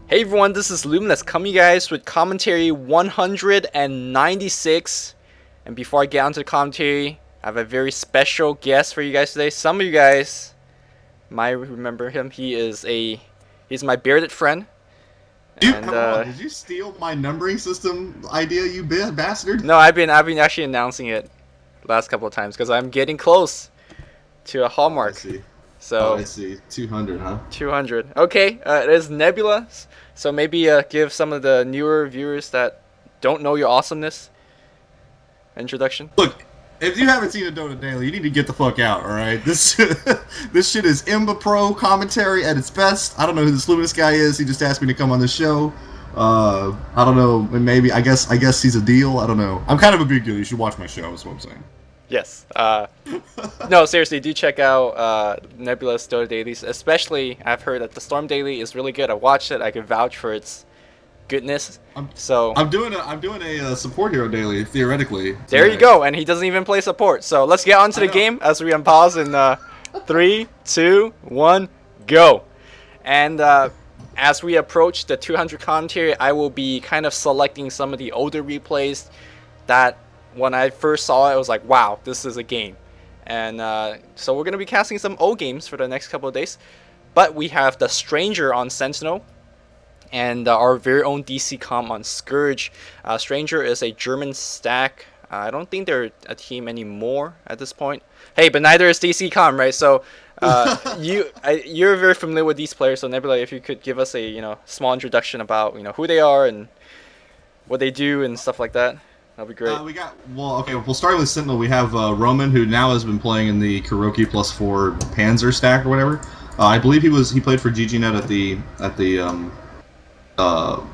Hey everyone, this is Luminous coming you guys with commentary 196. And before I get onto the commentary, I have a very special guest for you guys today. Some of you guys might remember him. He's my bearded friend. Dude, And come on, did you steal my numbering system idea, you bastard? no, I've been actually announcing it last couple of times because I'm getting close to a hallmark. I see. So I see. 200, huh? 200. Okay, it is Nebula. So maybe give some of the newer viewers that don't know your awesomeness introduction. Look, if you haven't seen a Dota Daily, you need to get the fuck out, alright? This this shit is Imba Pro commentary at its best. I don't know who this Luminous guy is. He just asked me to come on the show. I don't know, maybe, I guess he's a deal. I don't know. I'm kind of a big deal. You should watch my show, is what I'm saying. Yes. No, seriously, do check out Nebula's Dota Dailies. Especially, I've heard that the Storm Daily is really good. I watched it. I can vouch for its goodness. I'm doing a support hero daily theoretically. Today. There you go, and he doesn't even play support. So let's get on to the game as we unpause in 3, 2, 1, go. And as we approach the 200 commentary, I will be kind of selecting some of the older replays that when I first saw it, I was like, wow, this is a game. And so we're going to be casting some old games for the next couple of days. But we have the Stranger on Sentinel and our very own DCcom on Scourge. Stranger is a German stack. I don't think they're a team anymore at this point. Hey, but neither is DCcom, right? So you're very familiar with these players. So Nebula, if you could give us a small introduction about who they are and what they do and stuff like that. That'd be great. We'll start with Sentinel. We have Roman, who now has been playing in the Kuroki +4 Panzer stack or whatever. I believe he played for GGNet at the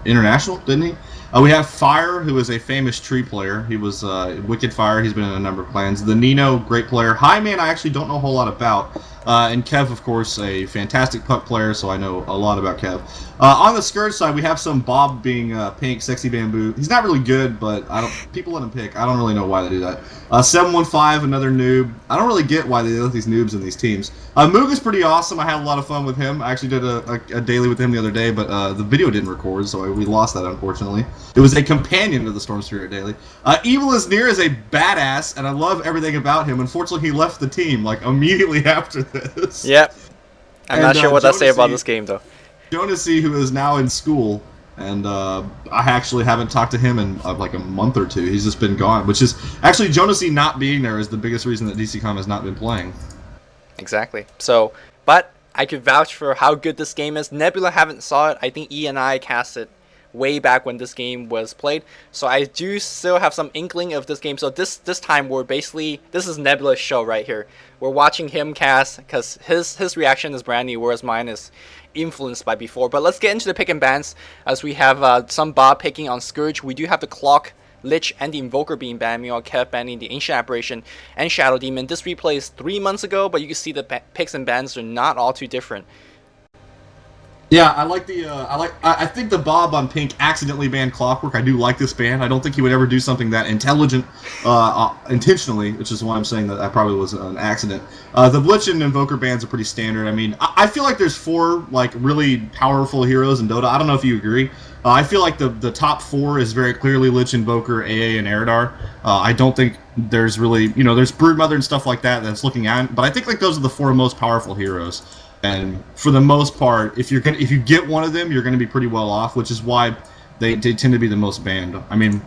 International, didn't he? We have Fire, who is a famous tree player. He was Wicked Fire. He's been in a number of clans. The Nino, great player. Highman, I actually don't know a whole lot about. And Kev, of course, a fantastic puck player, so I know a lot about Kev. On the Scourge side, we have some Bob being Pink, Sexy Bamboo. He's not really good, but people let him pick. I don't really know why they do that. 715, another noob. I don't really get why they let these noobs in these teams. Moog is pretty awesome. I had a lot of fun with him. I actually did a daily with him the other day, but the video didn't record, so we lost that, unfortunately. It was a companion to the Storm Spirit daily. Evil is Near is a badass, and I love everything about him. Unfortunately, he left the team like immediately after this. Yep. I'm not sure what to say about this game, though. Jonassy, who is now in school, and I actually haven't talked to him in like a month or two. He's just been gone, which is actually Jonassy not being there is the biggest reason that DCcom has not been playing. Exactly. So, but I could vouch for how good this game is. Nebula haven't saw it. I think E and I cast it way back when this game was played. So I do still have some inkling of this game. So this time we're basically, this is Nebula's show right here. We're watching him cast because his reaction is brand new, whereas mine is influenced by before. But let's get into the pick and bans as we have some Bob picking on Scourge. We do have the Clock, Lich, and the Invoker being banned. Meanwhile, Kev banning the Ancient Aberration and Shadow Demon. This replay is 3 months ago, but you can see the picks and bans are not all too different. Yeah, I like the I think the Bob on Pink accidentally banned Clockwork. I do like this ban. I don't think he would ever do something that intelligent intentionally, which is why I'm saying that probably was an accident. The Blitz and Invoker bans are pretty standard. I mean, I feel like there's 4 like really powerful heroes in Dota. I don't know if you agree. I feel like the top 4 is very clearly Lich, Invoker, AA, and Eridar. I don't think there's really, there's Broodmother and stuff like that that's looking at, but I think like those are the 4 most powerful heroes. And for the most part, if you get one of them, you're going to be pretty well off, which is why they tend to be the most banned. I mean,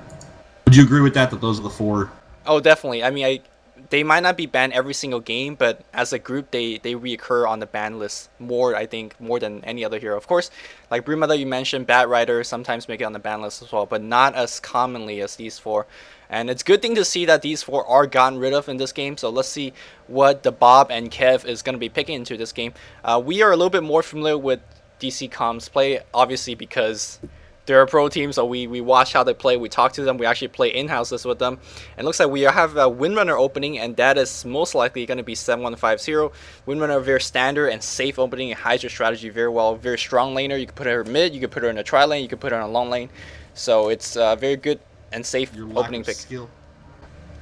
would you agree with that those are the 4? Oh, definitely. I mean, they might not be banned every single game, but as a group, they reoccur on the ban list more, I think, more than any other hero. Of course, like Broodmother you mentioned, Bat Rider sometimes make it on the ban list as well, but not as commonly as these 4. And it's a good thing to see that these 4 are gotten rid of in this game. So let's see what the Bob and Kev is going to be picking into this game. We are a little bit more familiar with DCcom's play, obviously, because they're a pro team. So we watch how they play. We talk to them. We actually play in-houses with them. And it looks like we have a Windrunner opening, and that is most likely going to be 7150. Windrunner, very standard and safe opening. It hides your strategy very well. Very strong laner. You can put her mid. You can put her in a tri lane. You can put her in a long lane. So it's very good and safe opening pick. Skill.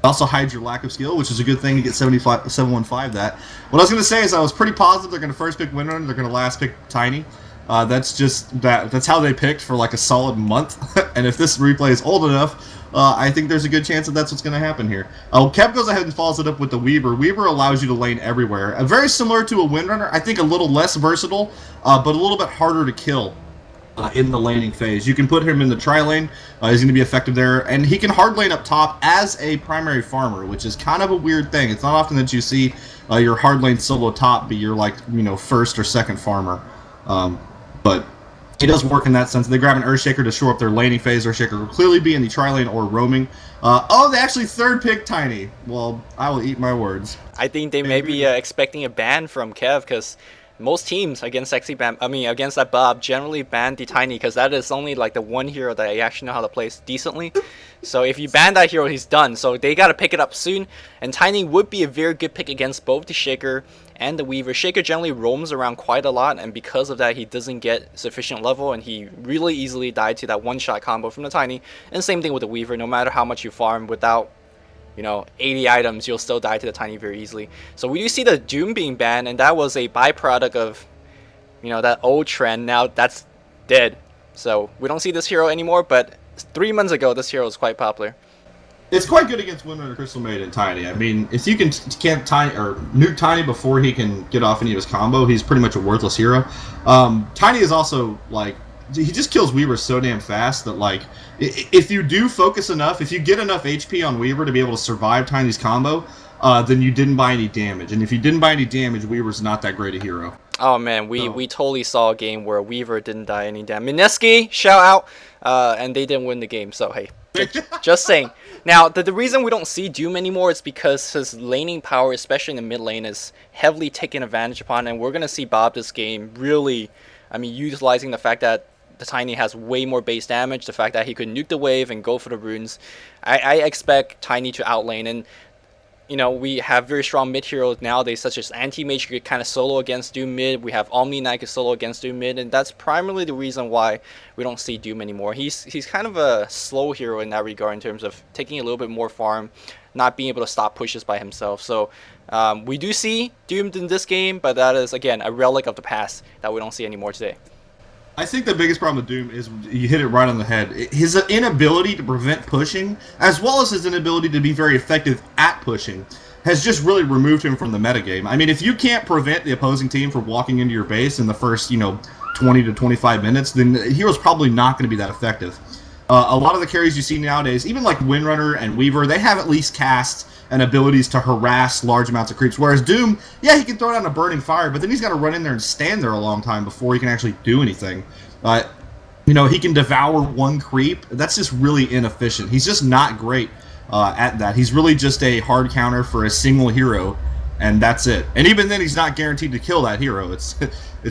Also hides your lack of skill, which is a good thing to get 715 that. What I was going to say is I was pretty positive they're going to first pick Windrunner, they're going to last pick Tiny. That's how they picked for like a solid month. And if this replay is old enough, I think there's a good chance that that's what's going to happen here. Kev goes ahead and follows it up with the Weaver. Weaver allows you to lane everywhere. Very similar to a Windrunner. I think a little less versatile, but a little bit harder to kill. In the laning phase. You can put him in the tri-lane, he's going to be effective there, and he can hard lane up top as a primary farmer, which is kind of a weird thing. It's not often that you see your hard lane solo top be your, like, first or second farmer. But it does work in that sense. They grab an Earthshaker to shore up their laning phase. Earthshaker will clearly be in the tri-lane or roaming. They actually third pick Tiny. Well, I will eat my words. I think they may be expecting a ban from Kev, because most teams against against that Bob generally ban the Tiny, because that is only like the one hero that I actually know how to play decently. So if you ban that hero, he's done. So they got to pick it up soon. And Tiny would be a very good pick against both the Shaker and the Weaver. Shaker generally roams around quite a lot, and because of that, he doesn't get sufficient level, and he really easily died to that one-shot combo from the Tiny. And same thing with the Weaver. No matter how much you farm, without 80 items, you'll still die to the Tiny very easily. So we do see the Doom being banned, and that was a byproduct of, that old trend. Now that's dead. So we don't see this hero anymore, but 3 months ago, this hero was quite popular. It's quite good against Windrunner, Crystal Maid, and Tiny. I mean, if you can't Tiny or nuke Tiny before he can get off any of his combo, he's pretty much a worthless hero. Tiny is also, like, he just kills Weaver so damn fast that, like, if you do focus enough, if you get enough HP on Weaver to be able to survive Tiny's combo, then you didn't buy any damage. And if you didn't buy any damage, Weaver's not that great a hero. Oh man, we totally saw a game where Weaver didn't die any damage. Mineski, shout out, and they didn't win the game, so hey. Just saying. Now, the reason we don't see Doom anymore is because his laning power, especially in the mid lane, is heavily taken advantage upon, and we're going to see Bob this game really, utilizing the fact that the Tiny has way more base damage, the fact that he could nuke the wave and go for the runes. I expect Tiny to outlane, and we have very strong mid heroes nowadays, such as Anti-Mage could kind of solo against Doom mid. We have Omni Knight could solo against Doom mid, and that's primarily the reason why we don't see Doom anymore. He's kind of a slow hero in that regard, in terms of taking a little bit more farm, not being able to stop pushes by himself. So we do see Doom in this game, but that is, again, a relic of the past that we don't see anymore today. I think the biggest problem with Doom is you hit it right on the head. His inability to prevent pushing, as well as his inability to be very effective at pushing, has just really removed him from the metagame. I mean, if you can't prevent the opposing team from walking into your base in the first, 20 to 25 minutes, then the hero's probably not going to be that effective. A lot of the carries you see nowadays, even like Windrunner and Weaver, they have at least casts and abilities to harass large amounts of creeps. Whereas Doom, yeah, he can throw down a burning fire, but then he's got to run in there and stand there a long time before he can actually do anything. He can devour one creep. That's just really inefficient. He's just not great at that. He's really just a hard counter for a single hero, and that's it. And even then, he's not guaranteed to kill that hero. It's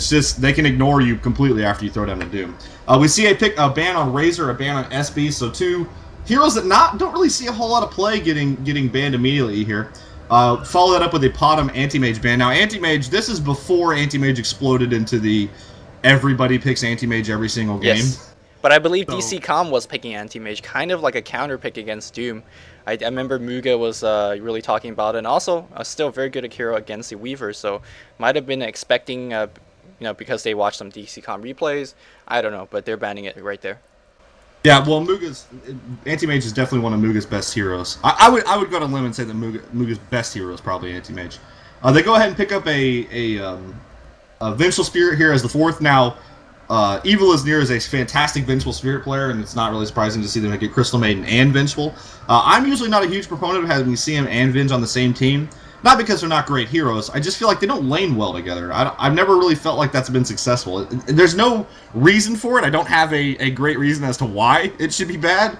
just they can ignore you completely after you throw down a Doom. We see a ban on Razor, a ban on SB, so two heroes that don't really see a whole lot of play getting banned immediately here. Follow that up with a Potom Anti-Mage ban. Now, Anti-Mage, this is before Anti-Mage exploded into the everybody picks Anti-Mage every single game. Yes. But I believe DCcom was picking Anti-Mage, kind of like a counter pick against Doom. I remember Muga was really talking about it, and also still very good at hero against the Weaver, so might have been expecting, because they watched some DCcom replays. I don't know, but they're banning it right there. Yeah, well, Anti-Mage is definitely one of Muga's best heroes. I would go to limb and say that Muga's best hero is probably Anti-Mage. They go ahead and pick up a Vengeful Spirit here as the fourth. Now, Evil is Near is a fantastic Vengeful Spirit player, and it's not really surprising to see them get Crystal Maiden and Vengeful. I'm usually not a huge proponent of having CM and Venge on the same team. Not because they're not great heroes, I just feel like they don't lane well together. I've never really felt like that's been successful. There's no reason for it. I don't have a great reason as to why it should be bad,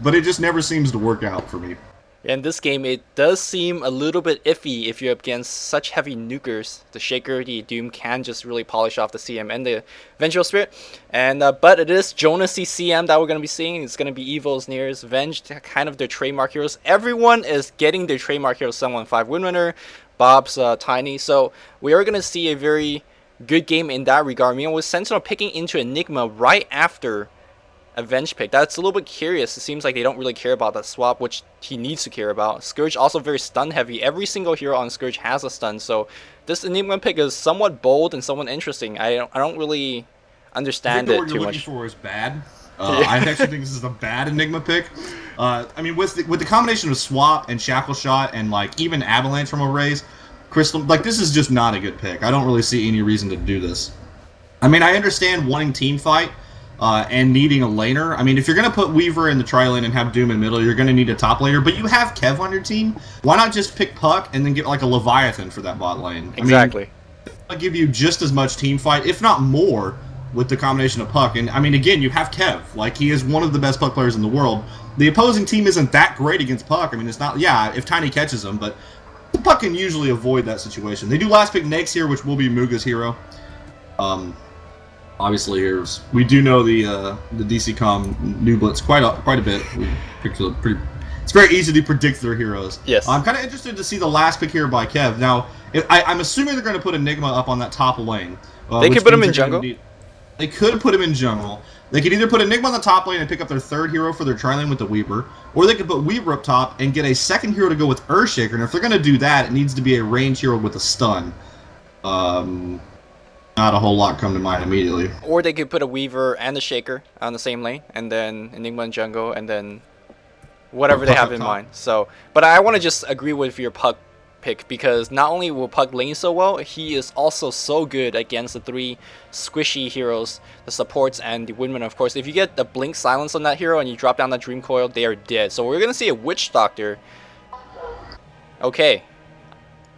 but it just never seems to work out for me. In this game, it does seem a little bit iffy if you're up against such heavy nukers. The Shaker, the Doom can just really polish off the CM and the Vengeful Spirit. And but it is Jonasy CM that we're going to be seeing. It's going to be Evil's Nears, Venge, kind of their trademark heroes. Everyone is getting their trademark heroes, 715 Windrunner, Bob's Tiny. So we are going to see a very good game in that regard. With Sentinel picking into Enigma right after a Venge pick. That's a little bit curious. It seems like they don't really care about that swap, which he needs to care about. Scourge also very stun heavy. Every single hero on Scourge has a stun, so this Enigma pick is somewhat bold and somewhat interesting. I don't really understand the it word too you're much. looking for is bad. I actually think this is a bad Enigma pick. I mean, with the combination of Swap and Shackle Shot and like even Avalanche from Arrays, Crystal, like this is just not a good pick. I don't really see any reason to do this. I mean, I understand wanting team fight and needing a laner. I mean, if you're gonna put Weaver in the tri lane and have Doom in middle, you're gonna need a top laner. But you have Kev on your team. Why not just pick Puck and then get like a Leviathan for that bot lane? Exactly. I mean, it'll give you just as much team fight, if not more, with the combination of Puck. And I mean, again, you have Kev. Like, he is one of the best Puck players in the world. The opposing team isn't that great against Puck. I mean, it's not, yeah, if Tiny catches him, but Puck can usually avoid that situation. They do last pick Nyx here, which will be Muga's hero. Obviously, we do know the DCcom new blitz quite a bit. We picked a pretty. It's very easy to predict their heroes. Yes. I'm kind of interested to see the last pick here by Kev. Now, I'm assuming they're going to put Enigma up on that top lane. They could put him in jungle. They could put him in jungle. They could either put Enigma on the top lane and pick up their third hero for their tri-lane with the Weaver, or they could put Weaver up top and get a second hero to go with Earthshaker. And if they're going to do that, it needs to be a range hero with a stun. Not a whole lot come to mind immediately. Or they could put a Weaver and a Shaker on the same lane, and then Enigma and jungle, and then whatever they have in mind. So, but I want to just agree with your Puck pick, because not only will Puck lane so well, he is also so good against the three squishy heroes, the supports and the Windrunner. Of course, if you get the Blink Silence on that hero and you drop down that Dream Coil, they are dead. So we're gonna see a Witch Doctor. Okay.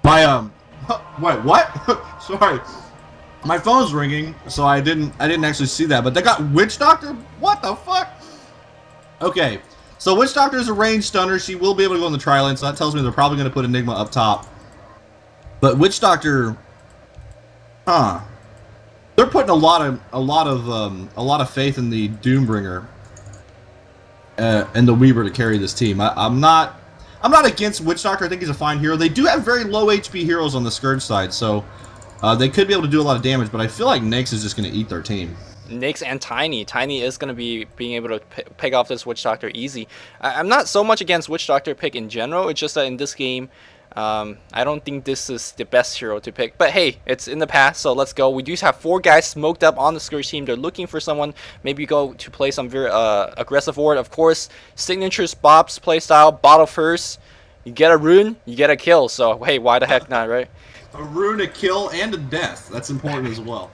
My wait, what? Sorry. My phone's ringing, so I didn't actually see that. But they got Witch Doctor? What the fuck? Okay, so Witch Doctor is a range stunner. She will be able to go in the tri-lane, so that tells me they're probably going to put Enigma up top. But Witch Doctor, they're putting a lot of faith in the Doombringer and the Weaver to carry this team. I'm not against Witch Doctor. I think he's a fine hero. They do have very low HP heroes on the Scourge side, so they could be able to do a lot of damage, but I feel like Nyx is just going to eat their team. Nyx and Tiny. Tiny is going to be being able to pick off this Witch Doctor easy. I'm not so much against Witch Doctor pick in general. It's just that in this game, I don't think this is the best hero to pick. But hey, it's in the past, so let's go. We do have 4 guys smoked up on the Scourge team. They're looking for someone. Maybe go to play some very aggressive ward. Of course, signatures, Bob's playstyle, bottle first. You get a rune, you get a kill. So hey, why the heck not, right? A rune, a kill, and a death. That's important as well.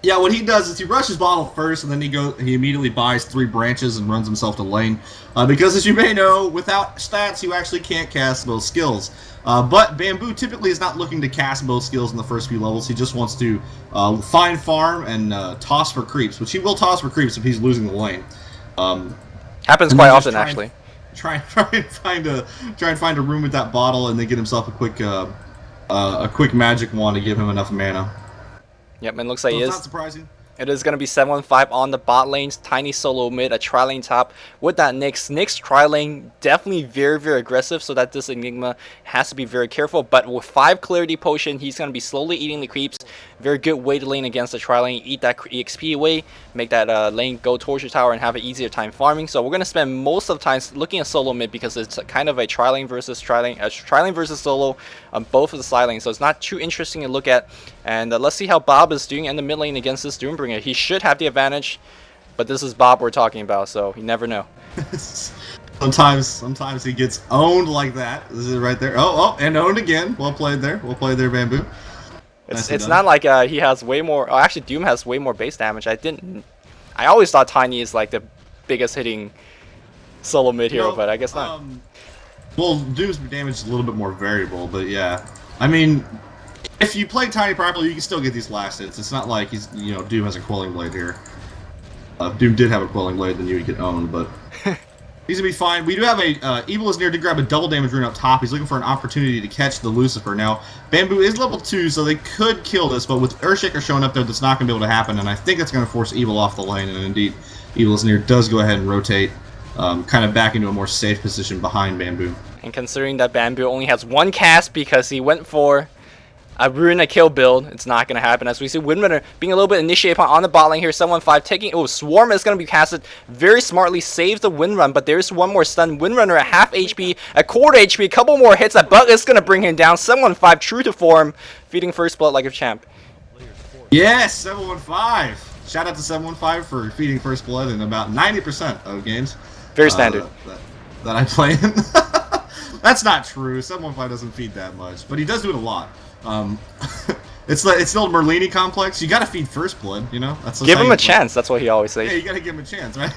Yeah, what he does is he rushes bottle first, and then he immediately buys 3 branches and runs himself to lane. Because as you may know, without stats, you actually can't cast both skills. But Bamboo typically is not looking to cast both skills in the first few levels. He just wants to find farm and toss for creeps, which he will toss for creeps if he's losing the lane. Happens quite often, actually. Try and find a room with that bottle, and then get himself a quick magic wand to give him enough mana. Yep, and looks like So he it's is. not surprising. It is going to be 7-5 on the bot lanes. Tiny solo mid, a tri-lane top with that Nyx. Nyx tri-lane definitely very, very aggressive, so that this Enigma has to be very careful. But with 5 clarity potion, he's going to be slowly eating the creeps. Very good way to lane against the tri-lane. Eat that EXP away, make that lane go towards your tower and have an easier time farming. So we're going to spend most of the time looking at solo mid, because it's kind of a tri-lane versus tri-lane, tri-lane versus solo on both of the side lanes. So it's not too interesting to look at. And let's see how Bob is doing in the mid lane against this Doombringer. He should have the advantage, but this is Bob we're talking about, so you never know. Sometimes he gets owned like that. This is right there. Oh, and owned again. Well played there. Well played there, Bamboo. It's not like he has way more. Oh, actually, Doom has way more base damage. I always thought Tiny is like the biggest hitting solo mid hero, but I guess not. Well, Doom's damage is a little bit more variable, but yeah. I mean, if you play Tiny properly, you can still get these last hits. It's not like Doom has a Quelling Blade here. If Doom did have a Quelling Blade, then you would get owned, but he's gonna be fine. We do have a Evil is near to grab a double damage rune up top. He's looking for an opportunity to catch the Lucifer. Now, Bamboo is level 2, so they could kill this, but with Earthshaker showing up there, that's not gonna be able to happen, and I think that's gonna force Evil off the lane, and indeed, Evil is near does go ahead and rotate, kind of back into a more safe position behind Bamboo. And considering that Bamboo only has 1 cast because he went for a rune a kill build, it's not going to happen. As we see Windrunner being a little bit initiated upon on the bot lane here, 7-5 taking, Swarm is going to be casted very smartly, saves the Windrun, but there's one more stun. Windrunner at half HP, a quarter HP, a couple more hits, that bug is going to bring him down. 7-5 true to form, feeding first blood like a champ. Yes, 715. Shout out to 715 for feeding First Blood in about 90% of games. Very standard. That I play in. That's not true. 715 doesn't feed that much, but he does do it a lot. It's the old Merlini complex. You got to feed First Blood, you know. Give him a chance. That's what he always says. Yeah, you got to give him a chance, right?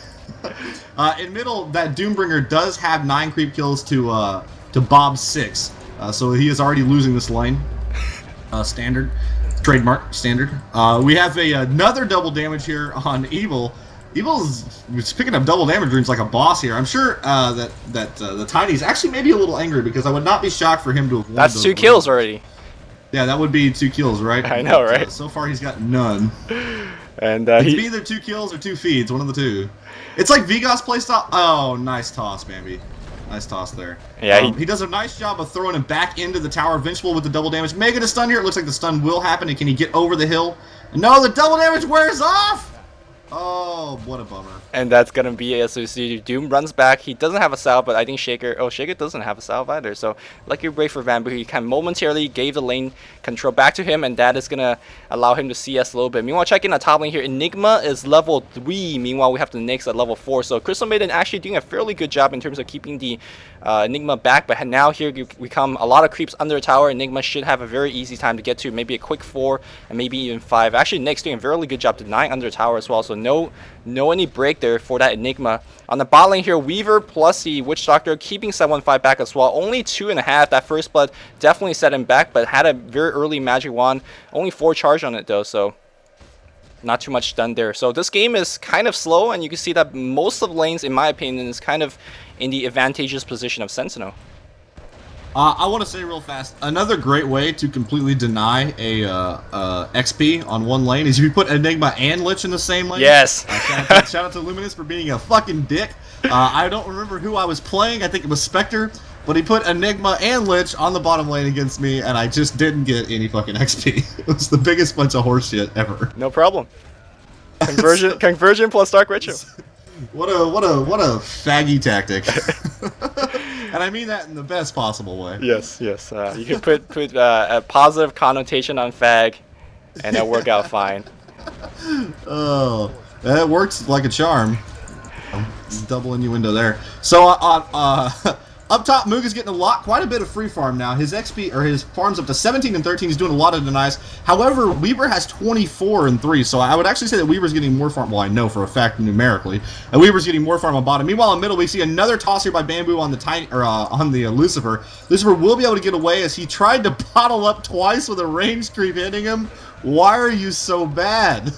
In middle, that Doombringer does have 9 creep kills to Bob's 6, so he is already losing this lane. Standard, trademark, standard. We have another double damage here on Evil. Evil's picking up double damage runes like a boss here. I'm sure that the Tiny's actually maybe a little angry because I would not be shocked for him to have won. That's 2 kills already. Yeah, that would be 2 kills, right? I know, right? So far, he's got none. And it's either 2 kills or 2 feeds, one of the two. It's like Vigos playstyle. Oh, nice toss, Bambi. Nice toss there. Yeah, he does a nice job of throwing him back into the tower. Vengeful with the double damage. Mega to stun here. It looks like the stun will happen. And can he get over the hill? No, the double damage wears off! Oh, what a bummer. And that's going to be as we see Doom runs back. He doesn't have a salve, but I think Shaker doesn't have a salve either. So lucky break for Vambu. He kind of momentarily gave the lane control back to him, and that is going to allow him to CS a little bit. Meanwhile, checking the top lane here, Enigma is level 3. Meanwhile, we have the Nyx at level 4. So Crystal Maiden actually doing a fairly good job in terms of keeping the Enigma back. But now here we come a lot of creeps under the tower. Enigma should have a very easy time to get to, maybe a quick 4 and maybe even 5. Actually, Nyx doing a very good job to 9 under the tower as well. So no any break there for that Enigma. On the bot lane here, Weaver plus the Witch Doctor keeping 715 back as well. Only 2.5. That First Blood definitely set him back, but had a very early Magic Wand. Only 4 charge on it though, so not too much done there. So this game is kind of slow, and you can see that most of the lanes, in my opinion, is kind of in the advantageous position of Sentinel. I want to say real fast, another great way to completely deny a XP on one lane is if you put Enigma and Lich in the same lane. Yes. Shout out to Luminous for being a fucking dick. I don't remember who I was playing. I think it was Spectre. But he put Enigma and Lich on the bottom lane against me, and I just didn't get any fucking XP. It was the biggest bunch of horseshit ever. No problem. Conversion plus Dark Ritual. What a faggy tactic. And I mean that in the best possible way. Yes. You can put a positive connotation on fag, and it'll work out fine. Oh, that works like a charm. Double innuendo there. So up top, Muga's getting quite a bit of free farm now. His XP, or his farm's up to 17 and 13. He's doing a lot of denies. However, Weaver has 24 and 3. So I would actually say that Weaver's getting more farm. Well, I know for a fact numerically, and Weaver's getting more farm on bottom. Meanwhile, in middle, we see another toss here by Bamboo on the Lucifer. Lucifer will be able to get away as he tried to bottle up twice with a range creep hitting him. Why are you so bad?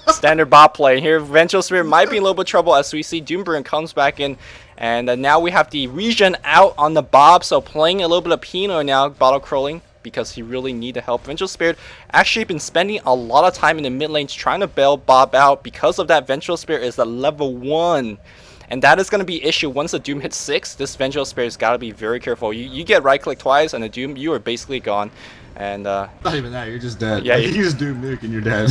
Standard bot play here. Vengeful Spirit might be in a little bit of trouble as we see Doombringer comes back in. And now we have the regen out on the Bob, so playing a little bit of Pino now, bottle crawling, because he really need the help. Vengeful Spirit actually been spending a lot of time in the mid lanes trying to bail Bob out. Because of that, Vengeful Spirit is at level 1. And that is going to be an issue once the Doom hits 6. This Vengeful Spirit's got to be very careful. You get right click twice and the Doom, you are basically gone. And not even that, you're just dead. Yeah, like, you just Doom nuke and you're dead.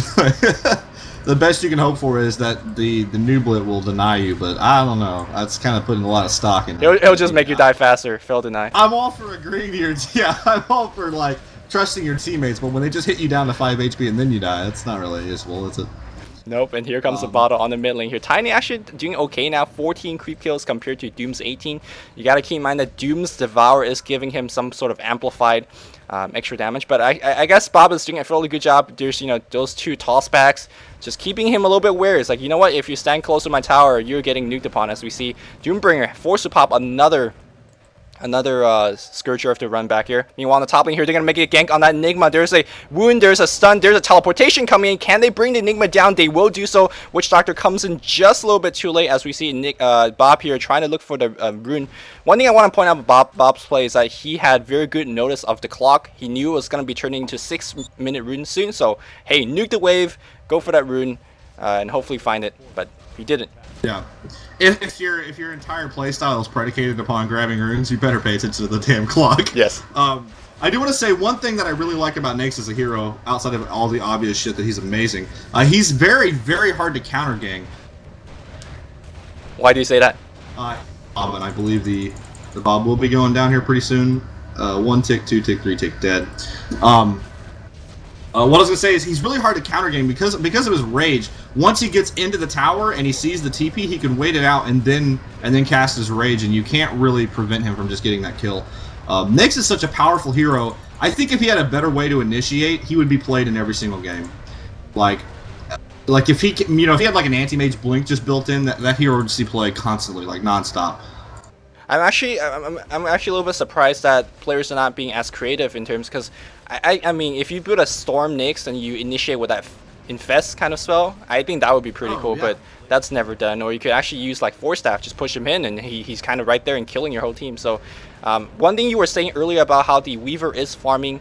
The best you can hope for is that the Nublet will deny you, but I don't know. That's kind of putting a lot of stock in. It'll just make you die faster. Fail deny. I'm all for agreeing to your I'm all for like trusting your teammates, but when they just hit you down to 5 HP and then you die, it's not really useful, is it? Nope, and here comes the bottle on the mid lane here. Tiny actually doing okay now, 14 creep kills compared to Doom's 18. You gotta keep in mind that Doom's Devour is giving him some sort of amplified extra damage, but I guess Bob is doing a fairly good job. There's, those 2 tossbacks, just keeping him a little bit wary. It's like, you know what, if you stand close to my tower, you're getting nuked upon, as we see Doombringer forced to pop another Scourge Earth to run back here. Meanwhile, on the top lane here, they're going to make a gank on that Enigma. There's a wound, there's a stun, there's a teleportation coming in. Can they bring the Enigma down? They will do so. Witch Doctor comes in just a little bit too late as we see Bob here trying to look for the rune. One thing I want to point out about Bob's play is that he had very good notice of the clock. He knew it was going to be turning into 6-minute rune soon. So, hey, nuke the wave, go for that rune, and hopefully find it. But he didn't. Yeah. If your entire playstyle is predicated upon grabbing runes, you better pay attention to the damn clock. Yes. I do want to say one thing that I really like about Nyx as a hero, outside of all the obvious shit that he's amazing. He's very, very hard to counter gang. Why do you say that? Bob, and I believe the Bob will be going down here pretty soon. 1 tick, 2 tick, 3 tick dead. What I was gonna say is he's really hard to counter game because of his rage. Once he gets into the tower and he sees the TP, he can wait it out and then cast his rage, and you can't really prevent him from just getting that kill. Nyx is such a powerful hero. I think if he had a better way to initiate, he would be played in every single game. Like if he, if he had like an anti-mage blink just built in, that hero would just be played constantly, like nonstop. I'm actually a little bit surprised that players are not being as creative in terms, because I mean, if you build a Storm Nyx and you initiate with that Infest kind of spell, I think that would be pretty cool. Yeah. But that's never done. Or you could actually use like Force Staff, just push him in, and he's kind of right there and killing your whole team. So one thing you were saying earlier about how the Weaver is farming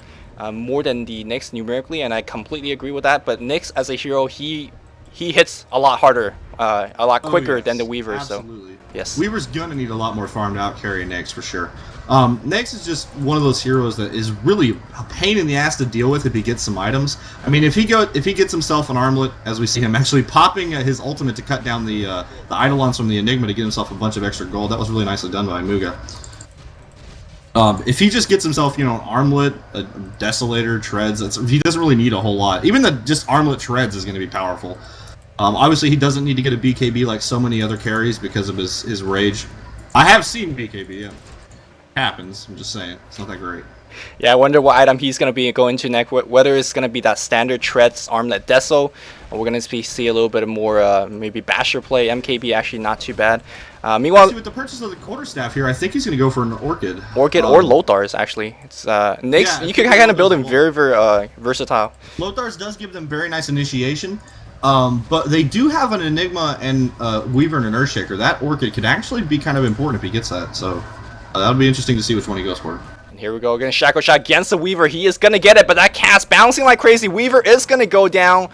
more than the Nyx numerically, and I completely agree with that. But Nyx as a hero, he hits a lot harder, a lot quicker than the Weaver. Absolutely. So yes, Weaver's gonna need a lot more farm to out carry Nyx for sure. Nyx is just one of those heroes that is really a pain in the ass to deal with if he gets some items. I mean, if he gets himself an armlet, as we see him actually popping his ultimate to cut down the Eidolons from the Enigma to get himself a bunch of extra gold, that was really nicely done by Muga. If he just gets himself, an armlet, a Desolator, Treads, he doesn't really need a whole lot. Even the just armlet Treads is going to be powerful. Obviously, he doesn't need to get a BKB like so many other carries because of his rage. I have seen BKB, yeah. Happens, I'm just saying. It's not that great. Yeah, I wonder what item he's going to be going to next, whether it's going to be that standard Treads armlet Deso, or we're going to see a little bit more maybe Basher play. MKB actually not too bad. Meanwhile, with the purchase of the quarterstaff here, I think he's going to go for an Orchid. Orchid or Lothars, actually. It's Nyx, yeah, you can kind of build him very versatile. Lothars does give them very nice initiation. But they do have an Enigma and Weaver and an Earthshaker. That Orchid could actually be kind of important if he gets that. So that would be interesting to see which one he goes for. And here we go again. Shackle Shot against the Weaver. He is going to get it, but that cast bouncing like crazy. Weaver is going to go down.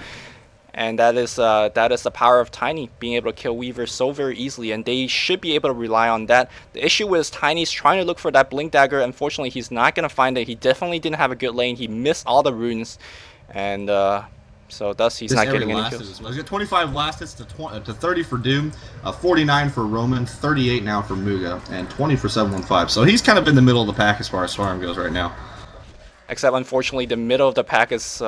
And that is the power of Tiny, being able to kill Weaver so very easily. And they should be able to rely on that. The issue is Tiny's trying to look for that Blink Dagger. Unfortunately, he's not going to find it. He definitely didn't have a good lane. He missed all the runes. And so thus he's not getting any kills. He's got 25 last hits to 30 for Doom, 49 for Roman, 38 now for Muga, and 20 for 715. So he's kind of in the middle of the pack as far as farm goes right now. Except unfortunately the middle of the pack is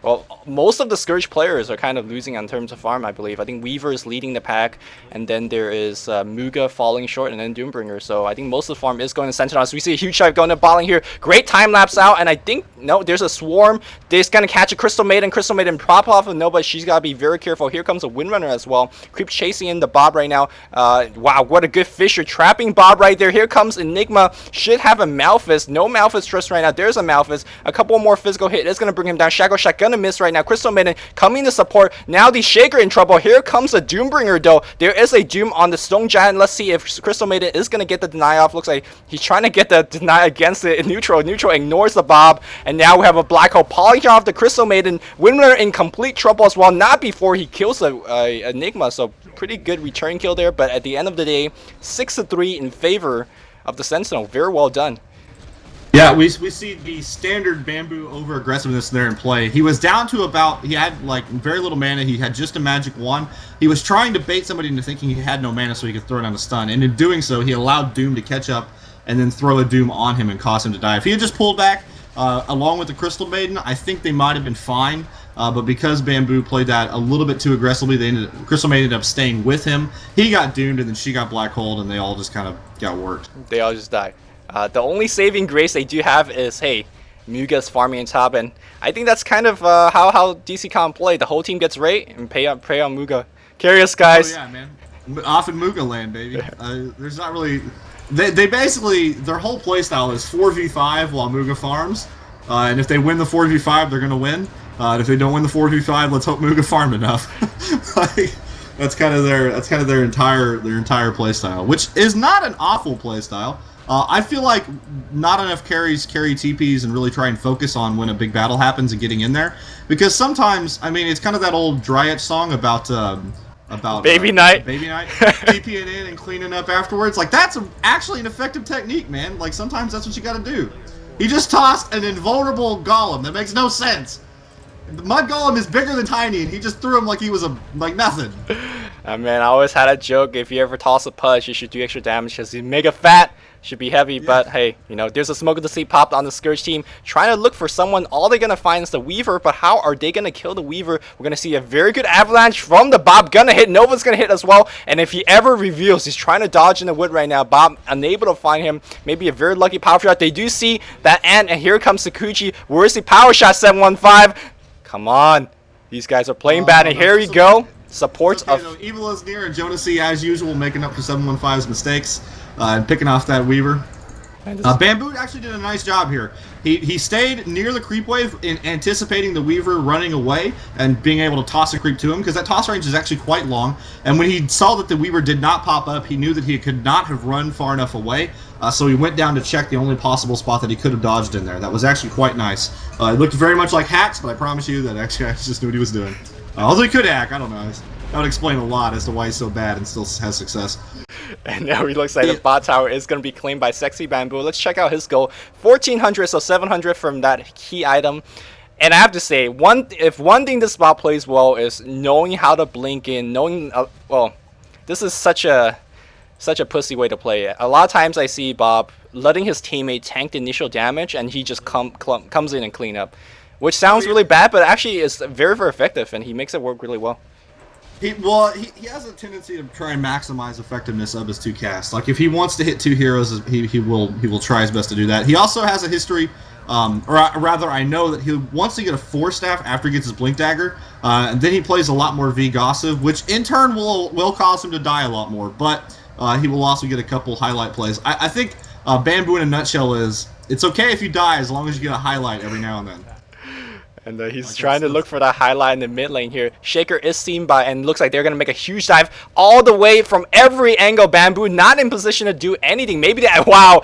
well, most of the Scourge players are kind of losing in terms of farm, I believe. I think Weaver is leading the pack, and then there is Muga falling short, and then Doombringer. So I think most of the farm is going to Sentinel. So we see a huge dive going to bottom here. Great time lapse out, and I think, no, there's a Swarm. They're just going to catch a Crystal Maiden. Crystal Maiden prop off of Nova. She's got to be very careful. Here comes a Windrunner as well. Creep chasing in the Bob right now. Wow, what a good Fisher. Trapping Bob right there. Here comes Enigma. Should have a Malphus. No Malphus trust right now. There's a Malphus. A couple more physical hit is going to bring him down. Shackle Shot gonna miss right now. Crystal Maiden coming to support. Now the Shaker in trouble. Here comes a Doombringer though. There is a Doom on the Stone Giant. Let's see if Crystal Maiden is going to get the deny off. Looks like he's trying to get the deny against it. Neutral ignores the Bob. And now we have a Black Hole polishing off the Crystal Maiden. Windrunner in complete trouble as well. Not before he kills a Enigma. So pretty good return kill there. But at the end of the day, 6-3 in favor of the Sentinel. Very well done. Yeah, we see the standard Bamboo over aggressiveness there in play. He was down to about, he had like very little mana. He had just a magic wand. He was trying to bait somebody into thinking he had no mana so he could throw down a stun. And in doing so, he allowed Doom to catch up and then throw a Doom on him and cause him to die. If he had just pulled back along with the Crystal Maiden, I think they might have been fine. But because Bamboo played that a little bit too aggressively, Crystal Maiden ended up staying with him. He got doomed, and then she got black holed, and they all just kind of got worked. They all just died. The only saving grace they do have is, hey, Muga's farming on top, and I think that's kind of how DCcom play. The whole team gets rate and pray on Muga. Carry us, guys. Oh yeah, man. Off in Muga land, baby. There's not really... They basically, their whole playstyle is 4v5 while Muga farms, and if they win the 4v5, they're going to win. And if they don't win the 4v5, let's hope Muga farm enough. That's kind of their entire playstyle, which is not an awful playstyle. I feel like not enough carries carry TPs and really try and focus on when a big battle happens and getting in there, because sometimes, I mean, it's kind of that old Dryetch song about Baby Night, TPing in and cleaning up afterwards. Like, that's actually an effective technique, man. Like, sometimes that's what you got to do. He just tossed an invulnerable Golem that makes no sense. The Mud Golem is bigger than Tiny, and he just threw him like he was like nothing. Man, I always had a joke, if you ever toss a Pudge, you should do extra damage because he's mega fat, should be heavy, but hey, you know, there's a Smoke of the Sea popped on the Scourge team, trying to look for someone. All they're gonna find is the Weaver, but how are they gonna kill the Weaver? We're gonna see a very good avalanche from the Bob. Gonna hit, Nova's gonna hit as well, and if he ever reveals, he's trying to dodge in the wood right now. Bob unable to find him. Maybe a very lucky power shot. They do see that ant, and here comes Sakuchi. Where's the power shot? 715. Come on, these guys are playing bad, and here we go. Supports of Evil is near, and Jonasy, as usual, making up for 715's mistakes and picking off that Weaver. Bamboo actually did a nice job here. He stayed near the creep wave in anticipating the Weaver running away and being able to toss a creep to him, because that toss range is actually quite long. And when he saw that the Weaver did not pop up, he knew that he could not have run far enough away. So he went down to check the only possible spot that he could have dodged in there. That was actually quite nice. It looked very much like hacks, but I promise you that actually I just knew what he was doing. Although he could hack, I don't know. That would explain a lot as to why he's so bad and still has success. And now he looks like the bot tower is going to be claimed by Sexy Bamboo. Let's check out his goal. 1,400, so 700 from that key item. And I have to say, if one thing this bot plays well is knowing how to blink in, knowing, well, this is such a pussy way to play it. A lot of times I see Bob letting his teammate tank the initial damage, and he just comes in and clean up. Which sounds really bad, but actually is very, very effective, and he makes it work really well. He has a tendency to try and maximize effectiveness of his 2 casts. Like, if he wants to hit 2 heroes, he will try his best to do that. He also has a history, or rather, I know that he wants to get a 4-staff after he gets his Blink Dagger, and then he plays a lot more V-Gossive, which in turn will cause him to die a lot more, but he will also get a couple highlight plays. I think Bamboo in a nutshell is, it's okay if you die as long as you get a highlight every now and then. And he's trying to look for that highlight in the mid lane here. Shaker is seen by, and looks like they're going to make a huge dive all the way from every angle. Bamboo not in position to do anything. Maybe that, wow.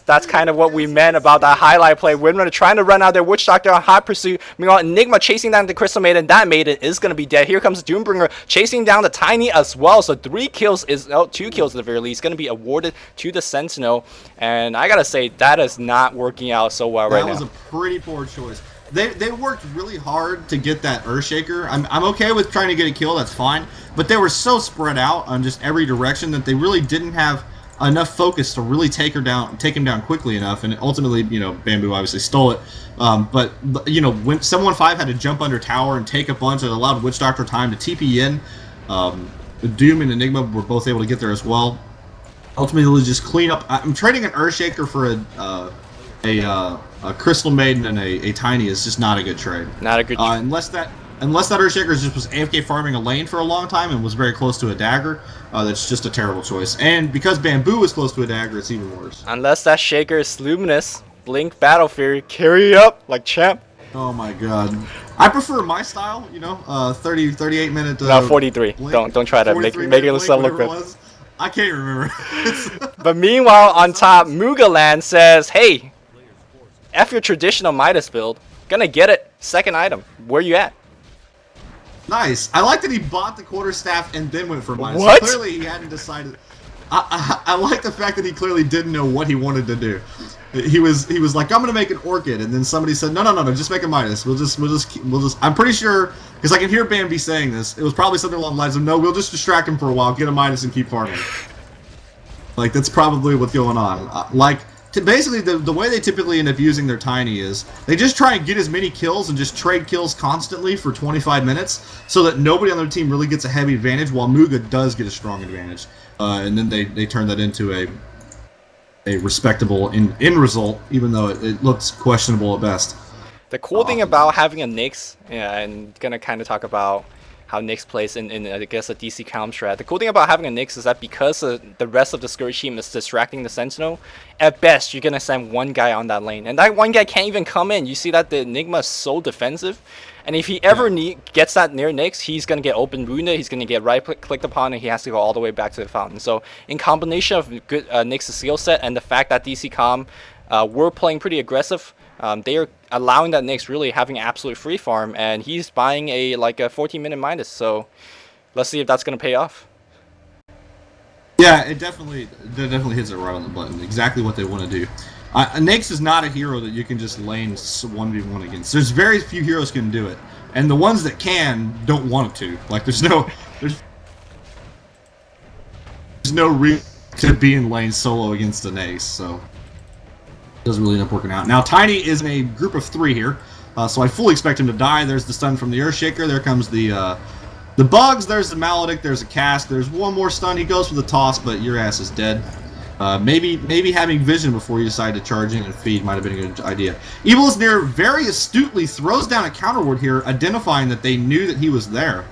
That's kind of what we meant about that highlight play. We're trying to run out there. Witch Doctor on hot pursuit. Meanwhile, Enigma chasing down the Crystal Maiden. That Maiden is going to be dead. Here comes Doombringer chasing down the Tiny as well. So 2 kills at the very least going to be awarded to the Sentinel. And I got to say, that is not working out so well right now. That was a pretty poor choice. They worked really hard to get that Earthshaker. I'm okay with trying to get a kill, that's fine. But they were so spread out on just every direction that they really didn't have enough focus to really take him down quickly enough, and ultimately, you know, Bamboo obviously stole it. But you know, when 715 had to jump under tower and take a bunch, it allowed Witch Doctor time to TP in. Doom and Enigma were both able to get there as well. Ultimately, just clean up. I'm trading an Earthshaker for a Crystal Maiden and a Tiny is just not a good trade. Not a good trade. Unless that Earthshaker just was AFK farming a lane for a long time and was very close to a dagger, that's just a terrible choice. And because Bamboo was close to a dagger, it's even worse. Unless that Shaker is Luminous, Blink, Battle Fury, carry up like champ. Oh my god. I prefer my style, you know, 38 minute... no, 43. Blink. Don't try to make yourself look good. I can't remember. But meanwhile, on top, Mugaland says, hey, F your traditional Midas build. Gonna get it. Second item. Where you at? Nice. I like that he bought the quarterstaff and then went for Midas. What? So clearly he hadn't decided. I like the fact that he clearly didn't know what he wanted to do. He was like, I'm gonna make an Orchid, and then somebody said, no, just make a Midas. We'll just. I'm pretty sure, because I can hear Bambi saying this. It was probably something along the lines of, no, we'll just distract him for a while, get a Midas, and keep farming. Like, that's probably what's going on. Basically, the way they typically end up using their Tiny is they just try and get as many kills and just trade kills constantly for 25 minutes so that nobody on their team really gets a heavy advantage, while Muga does get a strong advantage. And then they turn that into a respectable end result, even though it looks questionable at best. The cool thing about having a Nyx, and gonna kind of talk about how Nyx plays in I guess a DCcom strat. The cool thing about having a Nyx is that because the rest of the Scourge team is distracting the Sentinel, at best you're gonna send one guy on that lane, and that one guy can't even come in. You see that the Enigma is so defensive, and if he ever gets that near Nyx, he's gonna get open wounded, he's gonna get right clicked upon, and he has to go all the way back to the fountain. So in combination of good Nyx's skill set and the fact that DCcom were playing pretty aggressive, they are allowing that Nyx really having absolute free farm, and he's buying a 14-minute Midas. So let's see if that's going to pay off. Yeah, that definitely hits it right on the button. Exactly what they want to do. Nyx is not a hero that you can just lane 1v1 against. There's very few heroes can do it, and the ones that can don't want it to. Like, there's no reason to be in lane solo against an ace, so it doesn't really end up working out. Now Tiny is in a group of 3 here, so I fully expect him to die. There's the stun from the Earthshaker. There comes the bugs. There's the Maledict. There's a cast. There's one more stun. He goes for the toss, but your ass is dead. Maybe having vision before you decide to charge in and feed might have been a good idea. Evil is near very astutely throws down a counter ward here, identifying that they knew that he was there.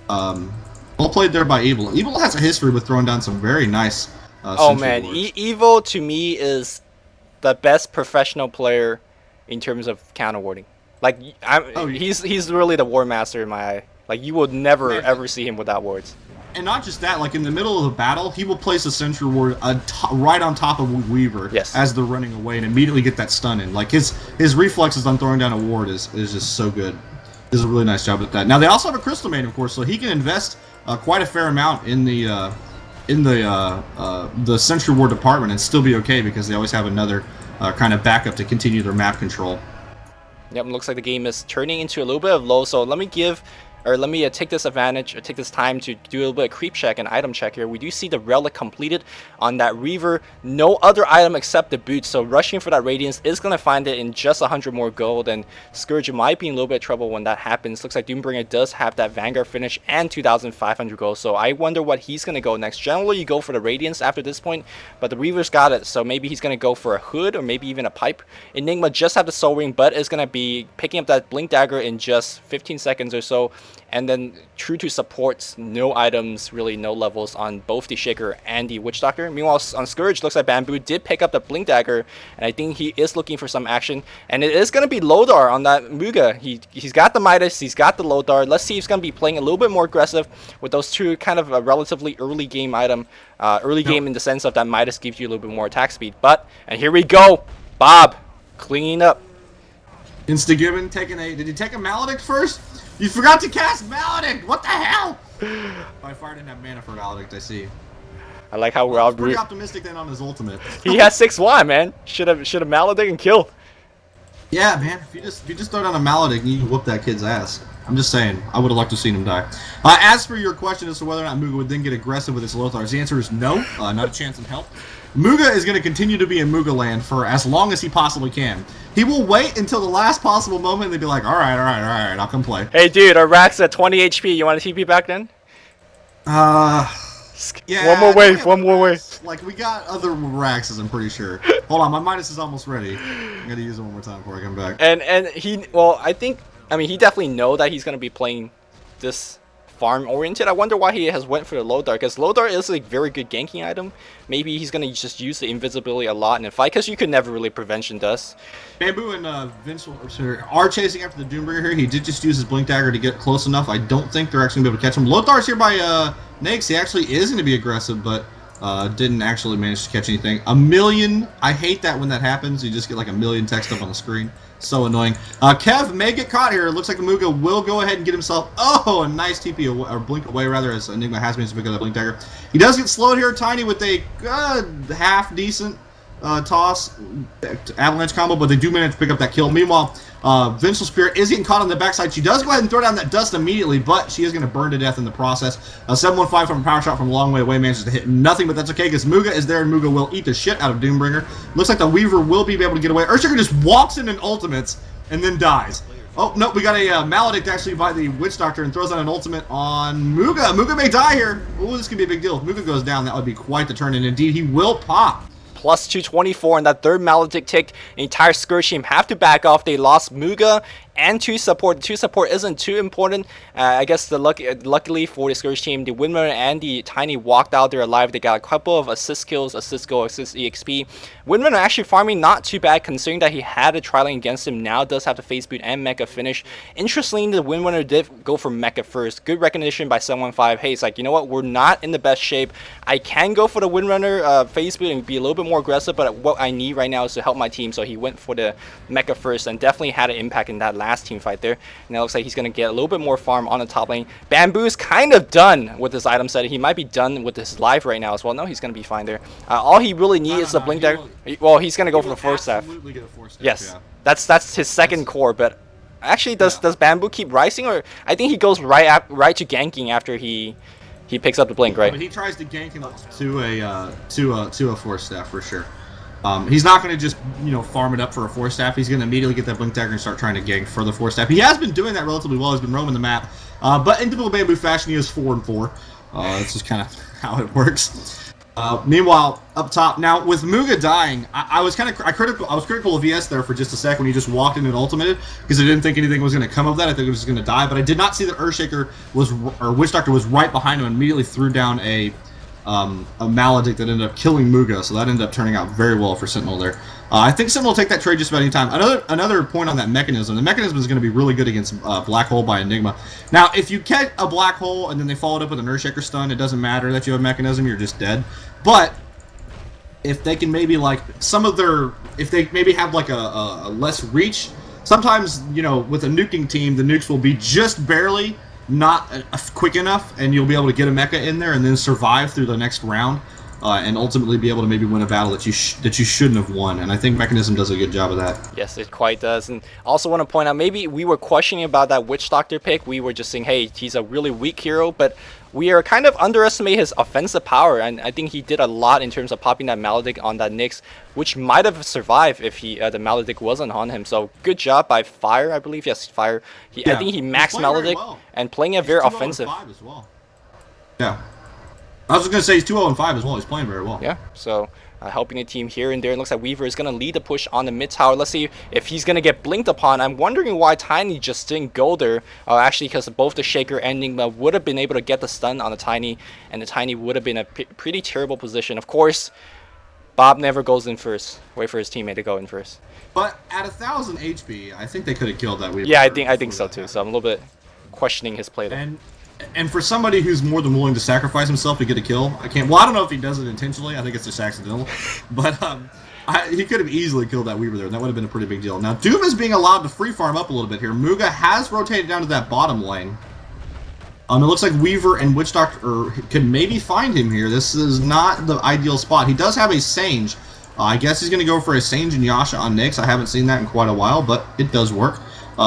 Well played there by Evil. Evil has a history with throwing down some very nice. Oh man, Evil to me is the best professional player in terms of counter warding. Like he's really the war master in my eye. Like you would never ever see him without wards. And not just that, like in the middle of the battle, he will place a sentry ward right on top of Weaver as they're running away and immediately get that stun in. Like his reflexes on throwing down a ward is just so good. This is a really nice job at that. Now they also have a Crystal Maiden, of course, so he can invest quite a fair amount in the sentry ward department and still be okay because they always have another kind of backup to continue their map control. Yep, looks like the game is turning into a little bit of low, so let me take this advantage, or take this time to do a little bit of creep check and item check here. We do see the relic completed on that Reaver. No other item except the boots, so rushing for that Radiance is going to find it in just 100 more gold, and Scourge might be in a little bit of trouble when that happens. Looks like Doombringer does have that Vanguard finish and 2,500 gold, so I wonder what he's going to go next. Generally, you go for the Radiance after this point, but the Reaver's got it, so maybe he's going to go for a Hood or maybe even a Pipe. Enigma just have the Soul Ring, but is going to be picking up that Blink Dagger in just 15 seconds or so. And then true to supports, no items, really no levels on both the Shaker and the Witch Doctor. Meanwhile, on Scourge, looks like Bamboo did pick up the Blink Dagger, and I think he is looking for some action. And it is going to be Lodar on that Muga. He's got the Midas, he's got the Lodar. Let's see if he's going to be playing a little bit more aggressive with those two kind of a relatively early game item. Game in the sense of that Midas gives you a little bit more attack speed. And here we go, Bob, cleaning up. Insta-Gibbon taking did he take a Maledict first? You forgot to cast Maledict! What the hell? By far didn't have mana for Maledict, I see. I like how we're all pretty optimistic then on his ultimate. He has 6-1, man. Should have Maledict and kill. Yeah, man. If you just throw down a Maledict, you can whoop that kid's ass. I'm just saying. I would have liked to have seen him die. As for your question as to whether or not Muga would then get aggressive with his Lothars, the answer is no. Not a chance in hell. Muga is going to continue to be in Muga land for as long as he possibly can. He will wait until the last possible moment and they'll be like, alright, I'll come play. Hey dude, our Rack's at 20 HP. You want to TP back then? Yeah. One more wave. Like, we got other Raxes, I'm pretty sure. Hold on, my Midas is almost ready. I'm going to use it one more time before I come back. And he definitely know that he's going to be playing this farm oriented. I wonder why he has went for the Lodar, because Lodar is a very good ganking item. Maybe he's going to just use the invisibility a lot in a fight, because you could never really prevention dust. Bamboo and Vince are chasing after the Doombringer here. He did just use his Blink Dagger to get close enough. I don't think they're actually going to be able to catch him. Lothar's here by Nakes. He actually is going to be aggressive, but didn't actually manage to catch anything. A million. I hate that when that happens. You just get like a million text up on the screen. So annoying. Kev may get caught here. It looks like the Muga will go ahead and get himself, a nice TP, or blink away rather, as Enigma has managed to pick up that Blink Dagger. He does get slowed here, Tiny, with a half-decent toss avalanche combo, but they do manage to pick up that kill. Meanwhile, Vengeful Spirit is getting caught on the backside. She does go ahead and throw down that dust immediately, but she is going to burn to death in the process. 715 from a power shot from a long way away manages to hit nothing, but that's okay because Muga is there and Muga will eat the shit out of Doombringer. Looks like the Weaver will be able to get away. Earthshaker just walks in ultimates and then dies. Oh, no, we got a Maledict actually by the Witch Doctor and throws out an ultimate on Muga. Muga may die here. Oh, this could be a big deal. If Muga goes down, that would be quite the turn, and indeed he will pop. Plus 224, and that third Maledict tick, the entire Scourge team have to back off. They lost Muga and 2 support. 2 support isn't too important. I guess luckily for the Scourge team, the Windrunner and the Tiny walked out there alive. They got a couple of assist kills, assist goal, assist EXP. Windrunner actually farming not too bad considering that he had a Tri-Lane against him. Now does have the face boot and mecha finish. Interestingly, the Windrunner did go for mecha first. Good recognition by 715. Hey, it's like, you know what? We're not in the best shape. I can go for the Windrunner face boot and be a little bit more aggressive, but what I need right now is to help my team. So he went for the mecha first and definitely had an impact in that last team fight there. And it looks like he's going to get a little bit more farm on the top lane. Bamboo's kind of done with this item set. He might be done with his life right now as well. No, he's going to be fine there. All he really needs is the Blink Dagger. Well, he's going to go for the Force Staff. Yes, yeah. That's his second core, but actually does Bamboo keep rising, or I think he goes right to ganking after he he picks up the blink, right? But he tries to gank him to a force staff for sure. He's not going to just farm it up for a force staff. He's going to immediately get that blink dagger and start trying to gank for the force staff. He has been doing that relatively well. He's been roaming the map, but in typical Bamboo fashion, he is 4-4. That's just kind of how it works. Meanwhile, up top now with Muga dying, I was critical of ES there for just a sec when he just walked in and ultimated because I didn't think anything was going to come of that. I think it was just going to die, but I did not see that Earthshaker or Witch Doctor was right behind him and immediately threw down a Maledict that ended up killing Muga, so that ended up turning out very well for Sentinel there. I think Sentinel will take that trade just about any time. Another point on that mechanism. The mechanism is going to be really good against Black Hole by Enigma. Now, if you get a Black Hole and then they follow it up with an Earthshaker stun, it doesn't matter that you have mechanism, you're just dead. But if they can maybe if they maybe have like a less reach, sometimes, with a nuking team, the nukes will be just barely not quick enough, and you'll be able to get a mecha in there and then survive through the next round, and ultimately be able to maybe win a battle that you shouldn't have won. And I think Mechanism does a good job of that. Yes, it quite does. And also want to point out, maybe we were questioning about that Witch Doctor pick. We were just saying, hey, he's a really weak hero, but we are kind of underestimating his offensive power, and I think he did a lot in terms of popping that Maledict on that Nyx, which might have survived if the Maledict wasn't on him. So good job by Fire, I believe. Yes, Fire. I think he maxed Maledict and playing it very offensive. As well. Yeah. I was just going to say he's 2-0-5 as well. He's playing very well. Yeah, so helping a team here and there. It looks like Weaver is going to lead the push on the mid tower. Let's see if he's going to get blinked upon. I'm wondering why Tiny just didn't go there. Actually, because both the Shaker and Enigma would have been able to get the stun on the Tiny, and the Tiny would have been a pretty terrible position. Of course, Bob never goes in first. Wait for his teammate to go in first. But at 1,000 HP, I think they could have killed that Weaver. Yeah, I think so too. So I'm a little bit questioning his play there. And for somebody who's more than willing to sacrifice himself to get a kill, I don't know if he does it intentionally. I think it's just accidental. But he could have easily killed that Weaver there, and that would have been a pretty big deal. Now, Doom is being allowed to free farm up a little bit here. Muga has rotated down to that bottom lane. It looks like Weaver and Witch Doctor could maybe find him here. This is not the ideal spot. He does have a Sange. I guess he's going to go for a Sange and Yasha on Nyx. I haven't seen that in quite a while, but it does work.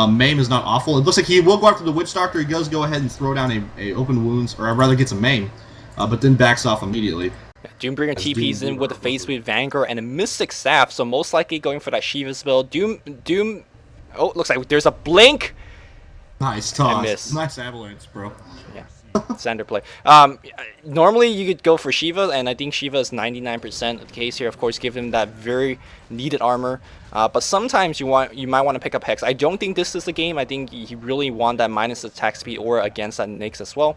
Maim is not awful. It looks like he will go after the Witch Doctor. He does go ahead and throw down a open wounds, or rather gets a Maim, but then backs off immediately. Yeah, Doombringer TP's in with a face with Vanguard and a Mystic Staff, so most likely going for that Shiva's build. Doom. Oh, looks like there's a blink. Nice toss. Nice avalanche, bro. Yeah. Sander play. Normally you could go for Shiva, and I think Shiva is 99% of the case here. Of course, give him that very needed armor. But sometimes you might want to pick up Hex. I don't think this is the game. I think he really want that minus attack speed or against that Nyx as well.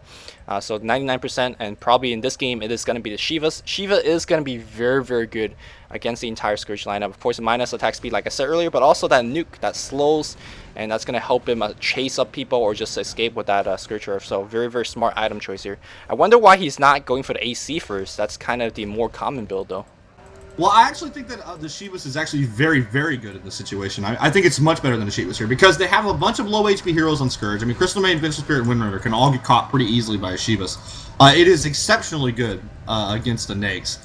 So 99%, and probably in this game it is going to be the Shivas. Shiva is going to be very, very good against the entire Scourge lineup. Of course, minus attack speed, like I said earlier, but also that nuke that slows, and that's going to help him chase up people or just escape with that Scourge Earth. So very, very smart item choice here. I wonder why he's not going for the AC first. That's kind of the more common build, though. Well, I actually think that the Shivas is actually very, very good in this situation. I think it's much better than the Shivas here because they have a bunch of low HP heroes on Scourge. I mean, Crystal Maiden, Vengeful Spirit, and Windrunner can all get caught pretty easily by a Shivas. It is exceptionally good against the Nyx.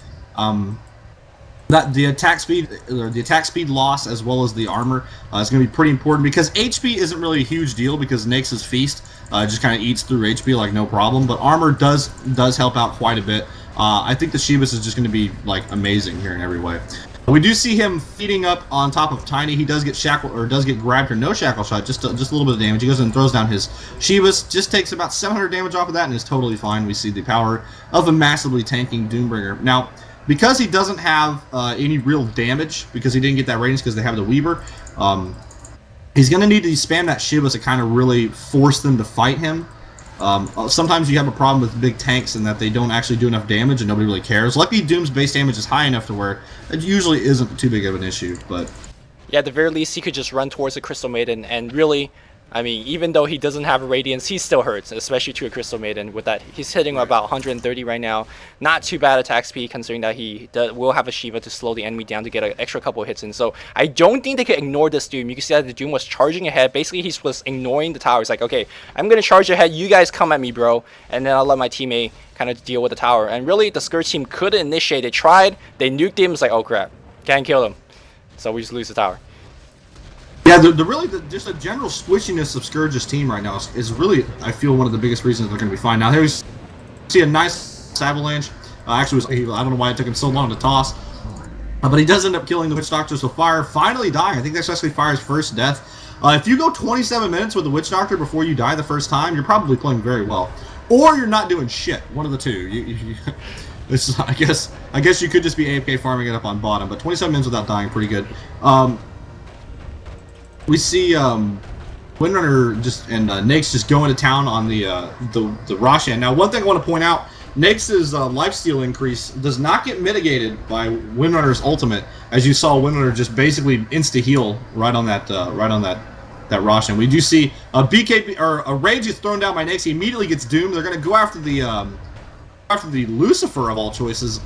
That the attack speed loss as well as the armor is going to be pretty important because HP isn't really a huge deal because Nyx's Feast just kind of eats through HP like no problem, but armor does help out quite a bit. I think the Shivas is just going to be like amazing here in every way. We do see him feeding up on top of Tiny. He does get shackled or does get grabbed for no shackle shot, just a little bit of damage. He goes and throws down his Shivas, just takes about 700 damage off of that and is totally fine. We see the power of a massively tanking Doombringer. Now, because he doesn't have any real damage, because he didn't get that ratings because they have the Weaver, he's going to need to spam that Shivas to kind of really force them to fight him. Sometimes you have a problem with big tanks in that they don't actually do enough damage and nobody really cares. Luckily, Doom's base damage is high enough to where it usually isn't too big of an issue. But yeah, at the very least, he could just run towards the Crystal Maiden and really, I mean, even though he doesn't have a Radiance, he still hurts, especially to a Crystal Maiden. With that, he's hitting about 130 right now. Not too bad attack speed, considering that he will have a Shiva to slow the enemy down to get an extra couple of hits in. So I don't think they can ignore this Doom. You can see that the Doom was charging ahead. Basically, he was ignoring the tower. He's like, okay, I'm going to charge ahead. You guys come at me, bro. And then I'll let my teammate kind of deal with the tower. And really, the Scourge team could initiate. They tried. They nuked him. It's like, oh, crap. Can't kill him. So we just lose the tower. Yeah, just the general squishiness of Scourge's team right now is really, I feel, one of the biggest reasons they're going to be fine. Now, See a nice avalanche. Actually, I don't know why it took him so long to toss. But he does end up killing the Witch Doctor, so Fire finally dying. I think that's actually Fire's first death. If you go 27 minutes with the Witch Doctor before you die the first time, you're probably playing very well. Or you're not doing shit. One of the two. I guess you could just be AFK farming it up on bottom, but 27 minutes without dying, pretty good. We see Windrunner and Nyx just going to town on the Roshan. Now, one thing I want to point out, Nyx's lifesteal increase does not get mitigated by Windrunner's ultimate, as you saw Windrunner just basically insta heal right on that Roshan. We do see a BKB or a rage is thrown down by Nyx. He immediately gets doomed. They're going to go after the Lucifer of all choices.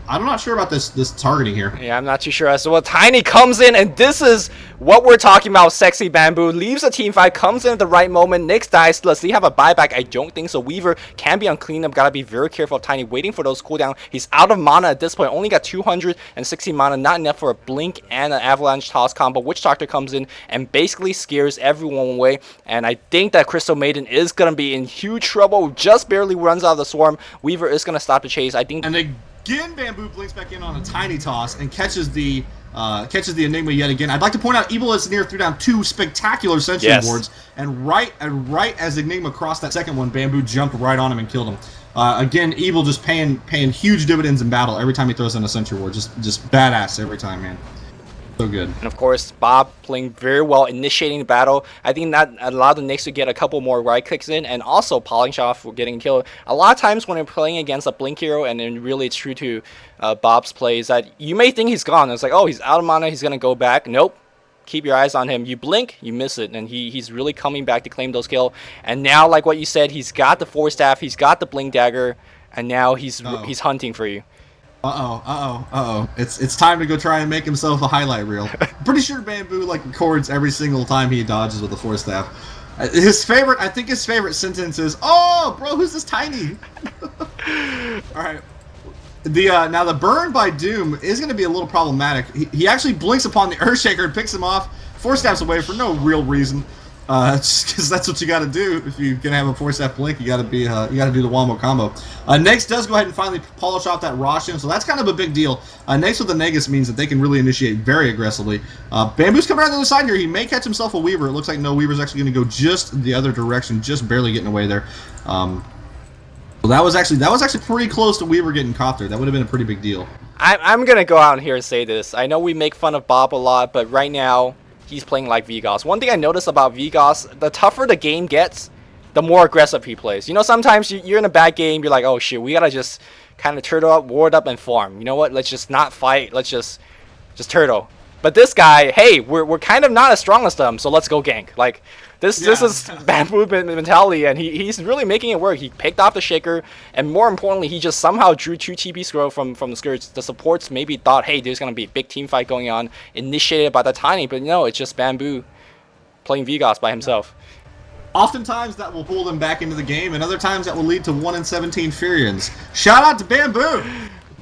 I'm not sure about this targeting here. Yeah, I'm not too sure as to what. Tiny comes in, and this is what we're talking about. Sexy Bamboo leaves a team fight, comes in at the right moment. Nyx dies. Does he have a buyback? I don't think so. Weaver can be on cleanup. Gotta be very careful of Tiny, waiting for those cooldown. He's out of mana at this point. Only got 260 mana, not enough for a blink and an avalanche toss combo. Witch Doctor comes in and basically scares everyone away. And I think that Crystal Maiden is gonna be in huge trouble. Just barely runs out of the swarm. Weaver is going to stop the chase. I think. And again, Bamboo blinks back in on a tiny toss and catches the Enigma yet again. I'd like to point out, Evil is near threw down 2 spectacular Sentry Wards, and right as Enigma crossed that second one, Bamboo jumped right on him and killed him. Again, Evil just paying huge dividends in battle every time he throws in a Sentry Ward. Just badass every time, man. So good. And of course, Bob playing very well, initiating the battle. I think that allowed the Nyx to get a couple more right clicks in, and also polishing off for getting killed. A lot of times when you're playing against a blink hero, and then really it's true to Bob's plays, that you may think he's gone. It's like, oh, he's out of mana, he's gonna go back. Nope. Keep your eyes on him. You blink, you miss it, and he's really coming back to claim those kills. And now, like what you said, he's got the Force Staff, he's got the blink dagger, and now he's hunting for you. It's time to go try and make himself a highlight reel. Pretty sure Bamboo records every single time he dodges with the Force Staff. I think his favorite sentence is, "Oh, bro, who's this Tiny?" All right. Now the burn by Doom is going to be a little problematic. He actually blinks upon the Earthshaker and picks him off, Force Staffs away for no real reason. Just because that's what you got to do if you're gonna have a Force Staff blink. You got to do the Wombo combo. Next does go ahead and finally polish off that Roshan, so that's kind of a big deal. Next with the Negus means that they can really initiate very aggressively. Bamboo's coming around the other side here. He may catch himself a Weaver. It looks like no, Weaver's actually going to go just the other direction, just barely getting away there. Well, that was actually pretty close to Weaver getting caught there. That would have been a pretty big deal. I'm gonna go out here and say this. I know we make fun of Bob a lot, but right now he's playing like Vegos. One thing I noticed about Vegos, the tougher the game gets, the more aggressive he plays. You know, sometimes you're in a bad game, you're like, oh shit, we gotta just kind of turtle up, ward up, and farm. You know what? Let's just not fight. Let's just turtle. But this guy, hey, we're kind of not as strong as them, so let's go gank. Like, this is Bamboo mentality, and he's really making it work. He picked off the Shaker, and more importantly, he just somehow drew 2 TP scroll from the Scourge. The supports maybe thought, hey, there's going to be a big team fight going on, initiated by the Tiny, but no, it's just Bamboo playing Vegos by himself. Oftentimes that will pull them back into the game, and other times that will lead to 1 in 17 Furions. Shout out to Bamboo!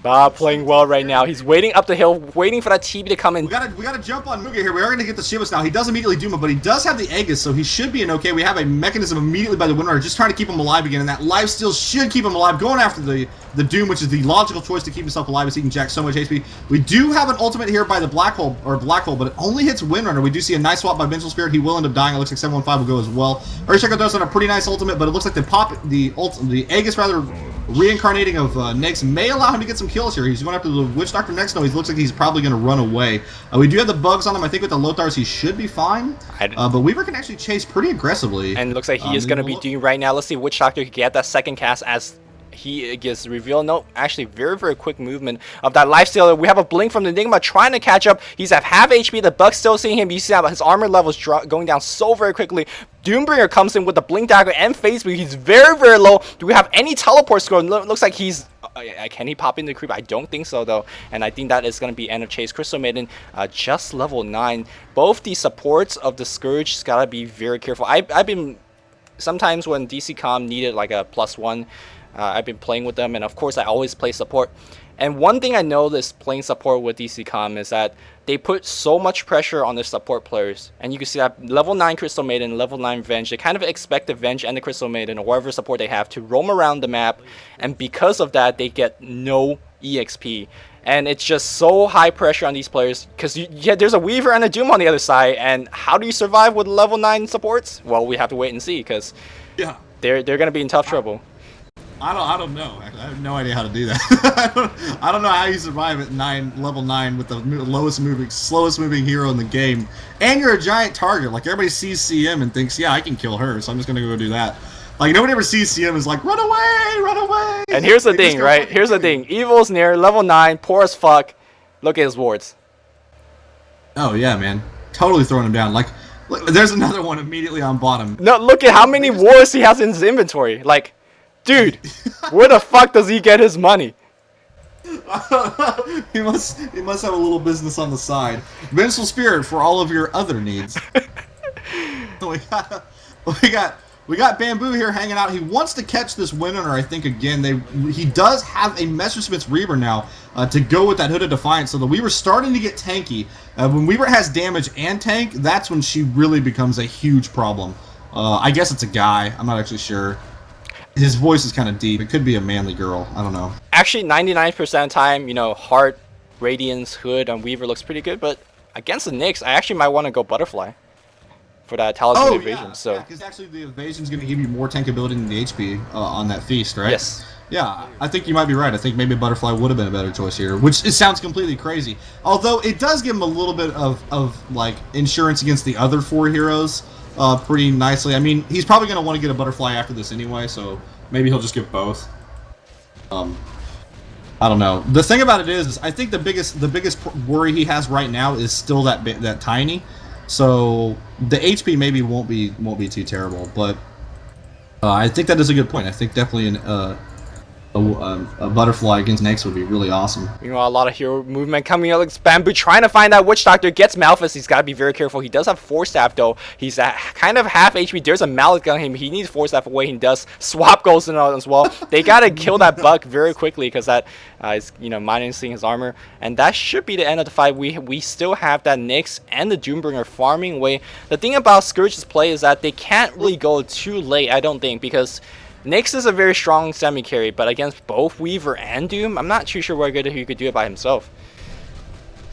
Bob playing well right now. He's waiting up the hill, waiting for that TP to come in. We gotta jump on Muga here. We are gonna get the Shivas now. He does immediately doom him, but he does have the Aegis, so he should be in okay. We have a mechanism immediately by the Windrunner, just trying to keep him alive again, and that lifesteal should keep him alive. Going after the Doom, which is the logical choice to keep himself alive, as he can jack so much HP. We do have an ultimate here by the Black Hole, but it only hits Windrunner. We do see a nice swap by Vengeful Spirit. He will end up dying. It looks like 715 will go as well. Earthshaker does on a pretty nice ultimate, but it looks like the Aegis rather reincarnating of Nyx may allow him to get some kills here. He's going after the Witch Doctor next. No, he looks like he's probably going to run away. We do have the bugs on him. I think with the Lothars he should be fine. But Weaver can actually chase pretty aggressively. And it looks like he is going to be doing right now. Let's see if Witch Doctor can get that second cast as he gets revealed. No, actually very, very quick movement of that lifesteal. We have a blink from the Enigma trying to catch up. He's at half HP. The Bug's still seeing him. You see how his armor levels going down so very quickly. Doombringer comes in with the blink dagger and phase speed. He's very, very low. Do we have any teleport score? Looks like he's can he pop into creep? I don't think so though, and I think that is going to be end of chase. Crystal Maiden just level 9. Both the supports of the Scourge just gotta be very careful. I've been sometimes when DCcom needed like a +1, I've been playing with them, and of course I always play support. And one thing I noticed playing support with DCcom is that they put so much pressure on the support players. And you can see that level 9 Crystal Maiden, level 9 Venge, they kind of expect the Venge and the Crystal Maiden or whatever support they have to roam around the map. And because of that, they get no EXP. And it's just so high pressure on these players because there's a Weaver and a Doom on the other side. And how do you survive with level 9 supports? Well, we have to wait and see because they're going to be in tough trouble. I don't know. I have no idea how to do that. I don't know how you survive at level 9 with the slowest moving hero in the game, and you're a giant target. Like everybody sees CM and thinks, yeah, I can kill her, so I'm just gonna go do that. Like nobody ever sees CM is like, run away, run away. And here's the thing, right? Here's the thing. Evil's near level 9, poor as fuck. Look at his wards. Oh yeah, man, totally throwing him down. Like, look, there's another one immediately on bottom. No, look at how many wards he has in his inventory. Like. Dude, where the fuck does he get his money? he must have a little business on the side. Vengeful Spirit for all of your other needs. we got Bamboo here hanging out. He wants to catch this winner, I think, again. He does have a Messerschmitt's Reaver now to go with that Hooded Defiance. So the Weaver's starting to get tanky. When Weaver has damage and tank, that's when she really becomes a huge problem. I guess it's a guy. I'm not actually sure. His voice is kind of deep. It could be a manly girl. I don't know. Actually, 99% of the time, you know, Heart, Radiance, Hood, and Weaver looks pretty good. But against the Nyx, I actually might want to go Butterfly for that Talisman Evasion. So because actually the Evasion is going to give you more tankability than the HP on that Feast, right? Yes. Yeah, I think you might be right. I think maybe Butterfly would have been a better choice here, which it sounds completely crazy. Although it does give him a little bit of like insurance against the other 4 heroes. Pretty nicely. I mean, he's probably going to want to get a Butterfly after this anyway, so maybe he'll just get both. I don't know. The thing about it is I think the biggest worry he has right now is still that Tiny. So the HP maybe won't be too terrible, but I think that is a good point. I think definitely a Butterfly against Nyx would be really awesome. Meanwhile, a lot of hero movement coming out. Like Bamboo trying to find that Witch Doctor, gets Malphus. He's got to be very careful. He does have Force Staff though. He's at kind of half HP. There's a Mallet on him. He needs Force Staff away. He does. Swap goes in as well. They got to kill that Buck very quickly because that is, you know, minusing his armor. And that should be the end of the fight. We still have that Nyx and the Doombringer farming away. The thing about Scourge's play is that they can't really go too late, I don't think, because Nyx is a very strong semi-carry, but against both Weaver and Doom, I'm not too sure what good he could do it by himself.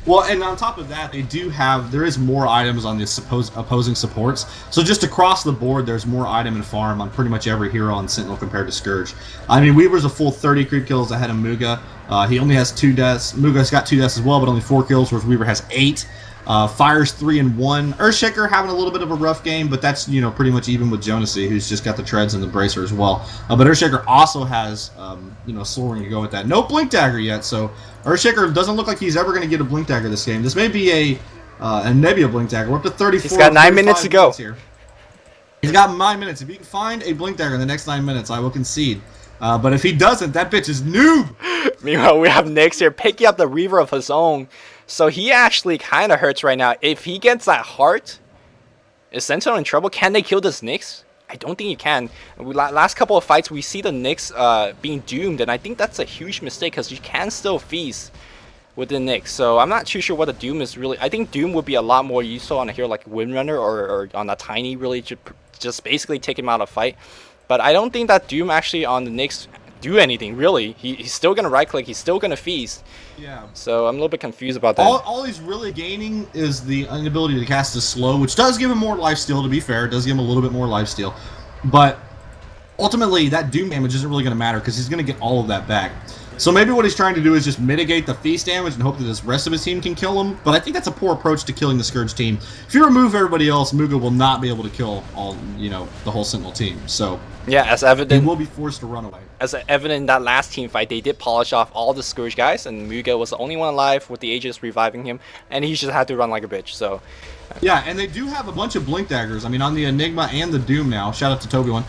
Well, and on top of that, there is more items on the opposing supports. So just across the board, there's more item and farm on pretty much every hero on Sentinel compared to Scourge. I mean, Weaver's a full 30 creep kills ahead of Muga. He only has 2 deaths. Muga's got 2 deaths as well, but only 4 kills, whereas Weaver has 8. Fire's 3 and 1. Earthshaker having a little bit of a rough game, but that's, you know, pretty much even with Jonassy, who's just got the treads and the bracer as well. But Earthshaker also has, you know, Soul Ring to go with that. No Blink Dagger yet, so Earthshaker doesn't look like he's ever going to get a Blink Dagger this game. This may be a Nebula Blink Dagger. We're up to 34. He's got 9 minutes to go. Here. He's got 9 minutes. If he can find a Blink Dagger in the next 9 minutes, I will concede. But if he doesn't, that bitch is noob. Meanwhile, we have Nyx here picking up the Reaver of his own. So he actually kind of hurts right now. If he gets that Heart, is Sentinel in trouble? Can they kill this Nyx? I don't think you can. Last couple of fights, we see the Nyx being doomed, and I think that's a huge mistake because you can still feast with the Nyx. So I'm not too sure what the Doom is really. I think Doom would be a lot more useful on a hero like Windrunner or on a Tiny, really just basically take him out of fight. But I don't think that Doom actually on the Nyx do anything, really. He's still going to right-click. He's still going to feast. Yeah. So I'm a little bit confused about that. All he's really gaining is the inability to cast his slow, which does give him more lifesteal, to be fair. It does give him a little bit more lifesteal. But ultimately, that Doom damage isn't really going to matter because he's going to get all of that back. So maybe what he's trying to do is just mitigate the feast damage and hope that the rest of his team can kill him. But I think that's a poor approach to killing the Scourge team. If you remove everybody else, Muga will not be able to kill the whole Sentinel team. So yeah, as evident, he will be forced to run away. As evident in that last team fight, they did polish off all the Scourge guys, and Muga was the only one alive with the Aegis reviving him, and he just had to run like a bitch. So yeah, and they do have a bunch of Blink Daggers. I mean, on the Enigma and the Doom now. Shout out to Toby one.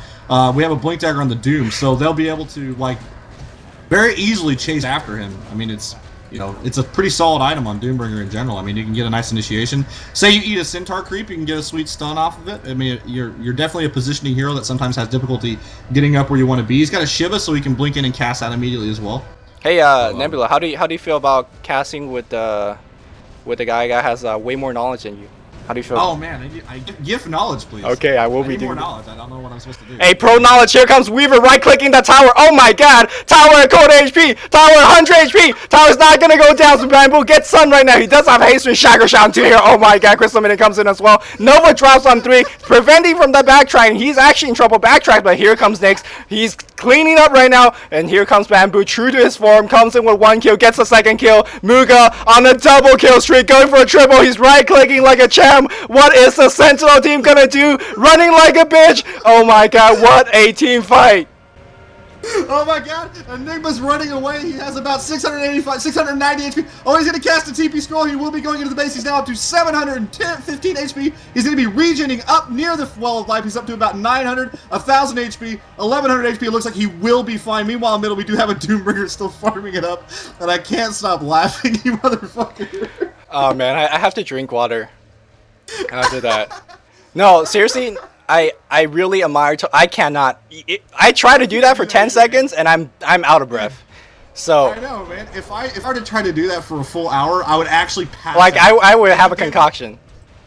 We have a Blink Dagger on the Doom, so they'll be able to very easily chase after him. I mean, it's a pretty solid item on Doombringer in general. I mean, you can get a nice initiation. Say you eat a Centaur creep, you can get a sweet stun off of it. I mean, you're definitely a positioning hero that sometimes has difficulty getting up where you want to be. He's got a Shiva, so he can blink in and cast out immediately as well. Hey, Nebula, how do you feel about casting with the guy that has way more knowledge than you? How do you feel? Oh man, I give knowledge, please. Okay, I will I be need more doing. knowledge. I don't know what I'm supposed to do. Hey, pro knowledge, here comes Weaver right-clicking the tower. Oh my god, tower at cold HP, tower at 100 HP, tower's not gonna go down, so Bamboo gets sun right now. He does have haste with Shacker Shot 2 here. Oh my god, Crystal Minute comes in as well. Nova drops on 3, preventing from the backtrack. He's actually in trouble backtrack, but here comes Nyx. He's cleaning up right now, and here comes Bamboo, true to his form, comes in with 1 kill, gets a 2nd kill. Muga on a double kill streak, going for a triple. He's right-clicking like a champ. What is the Sentinel team gonna do? Running like a bitch. Oh my god, what a team fight. Oh my god, Enigma's running away. He has about 690 HP. Oh, he's going to cast a TP scroll. He will be going into the base. He's now up to 715 HP. He's going to be regening up near the well of life. He's up to about 900, 1000 HP, 1100 HP. It looks like he will be fine. Meanwhile, in the middle, we do have a Doombringer still farming it up. And I can't stop laughing, you motherfucker. Oh man, I have to drink water after that. No, seriously, I really admire. I cannot. I try to do that for 10 seconds, and I'm out of breath. So I know, man. If I were to try to do that for a full hour, I would actually pass like out. I would have a concoction,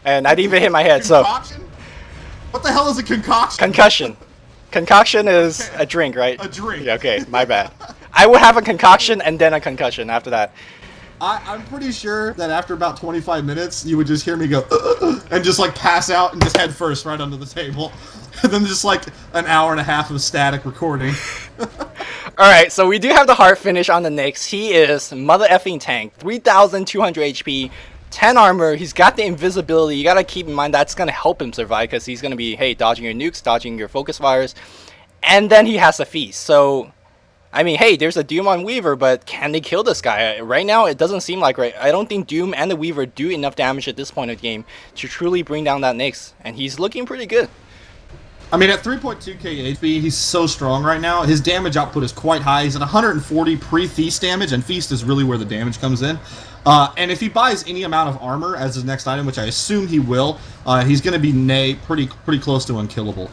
and I'd even hit my head. So Concoction? What the hell is a concoction? concussion. Concoction is a drink, right? A drink. Yeah, okay, my bad. I would have a concoction and then a concussion after that. I'm pretty sure that after about 25 minutes, you would just hear me go, and just like pass out and just head first right under the table. And then just like an hour and a half of static recording. Alright, so we do have the hard finish on the Nyx. He is mother effing tank. 3,200 HP, 10 armor. He's got the invisibility. You gotta keep in mind that's gonna help him survive because he's gonna be, hey, dodging your nukes, dodging your focus fires. And then he has a feast. So I mean, hey, there's a Doom on Weaver, but can they kill this guy? Right now, it doesn't seem like right. I don't think Doom and the Weaver do enough damage at this point of the game to truly bring down that Nyx, and he's looking pretty good. I mean, at 3.2k HP, he's so strong right now. His damage output is quite high. He's at 140 pre-Feast damage, and Feast is really where the damage comes in. And if he buys any amount of armor as his next item, which I assume he will, he's going to be pretty close to unkillable.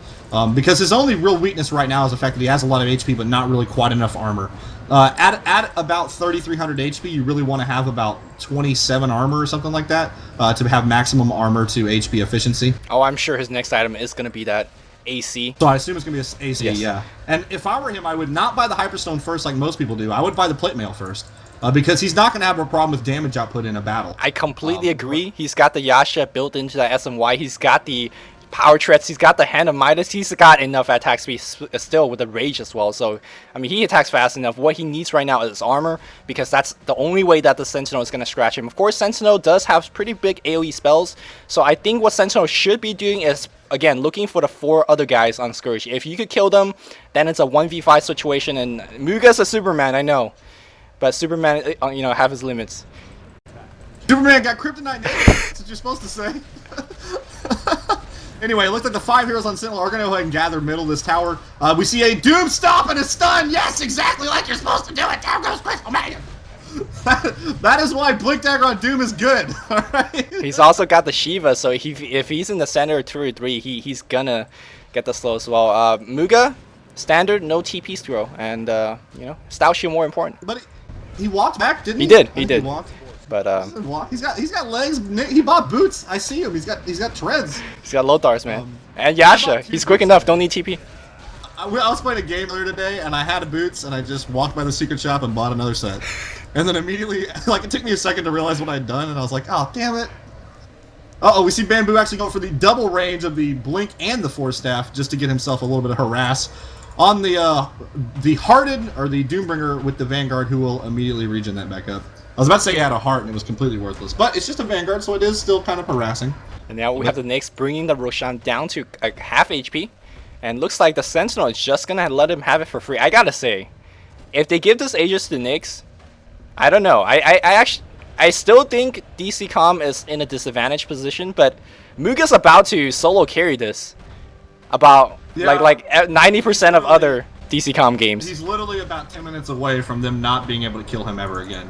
Because his only real weakness right now is the fact that he has a lot of HP, but not really quite enough armor. At about 3,300 HP, you really want to have about 27 armor or something like that to have maximum armor to HP efficiency. Oh, I'm sure his next item is going to be that AC. So I assume it's going to be an AC, Yes. yeah. And if I were him, I would not buy the Hyperstone first like most people do. I would buy the Plate Mail first. Because he's not going to have a problem with damage output in a battle. I completely agree. He's got the Yasha built into that SMY. He's got the power threats. He's got the Hand of Midas. He's got enough attack speed still with the Rage as well. So, I mean, he attacks fast enough. What he needs right now is armor because that's the only way that the Sentinel is going to scratch him. Of course, Sentinel does have pretty big AoE spells. So I think what Sentinel should be doing is, again, looking for the 4 other guys on Scourge. If you could kill them, then it's a 1v5 situation. And Muga's a Superman, I know. But Superman, you know, have his limits. Superman got kryptonite. That's what you're supposed to say. Anyway, it looks like the 5 heroes on Sentinel are going to go ahead and gather middle of this tower. We see a Doom stop and a stun. Yes, exactly like you're supposed to do it. Down goes Crystal Man. That is why Blink Dagger on Doom is good. All right. He's also got the Shiva, so if he's in the center of 2 or 3, he's gonna get the slow as well. Muga, standard, no TP throw, and you know, Stout Shield more important. But he walked back, didn't he? He did. He walked. But he's got legs. He bought boots. I see him. He's got treads. He's got Lothars, man. And Yasha. He's quick enough. Don't need TP. I was playing a game earlier today, and I had boots, and I just walked by the secret shop and bought another set. And then immediately, like, it took me a second to realize what I'd done, and I was like, oh, damn it. Uh-oh, we see Bamboo actually going for the double range of the Blink and the Force Staff just to get himself a little bit of harass on the Hardened, or the Doombringer with the Vanguard, who will immediately regen that back up. I was about to say he had a heart and it was completely worthless, but it's just a Vanguard, so it is still kind of harassing. And now we have the Nyx bringing the Roshan down to half HP, and looks like the Sentinel is just gonna let him have it for free. I gotta say, if they give this Aegis to Nyx, I don't know. I still think DCcom is in a disadvantaged position, but Muga's about to solo carry this. About like 90% of other DCcom games. He's literally about 10 minutes away from them not being able to kill him ever again.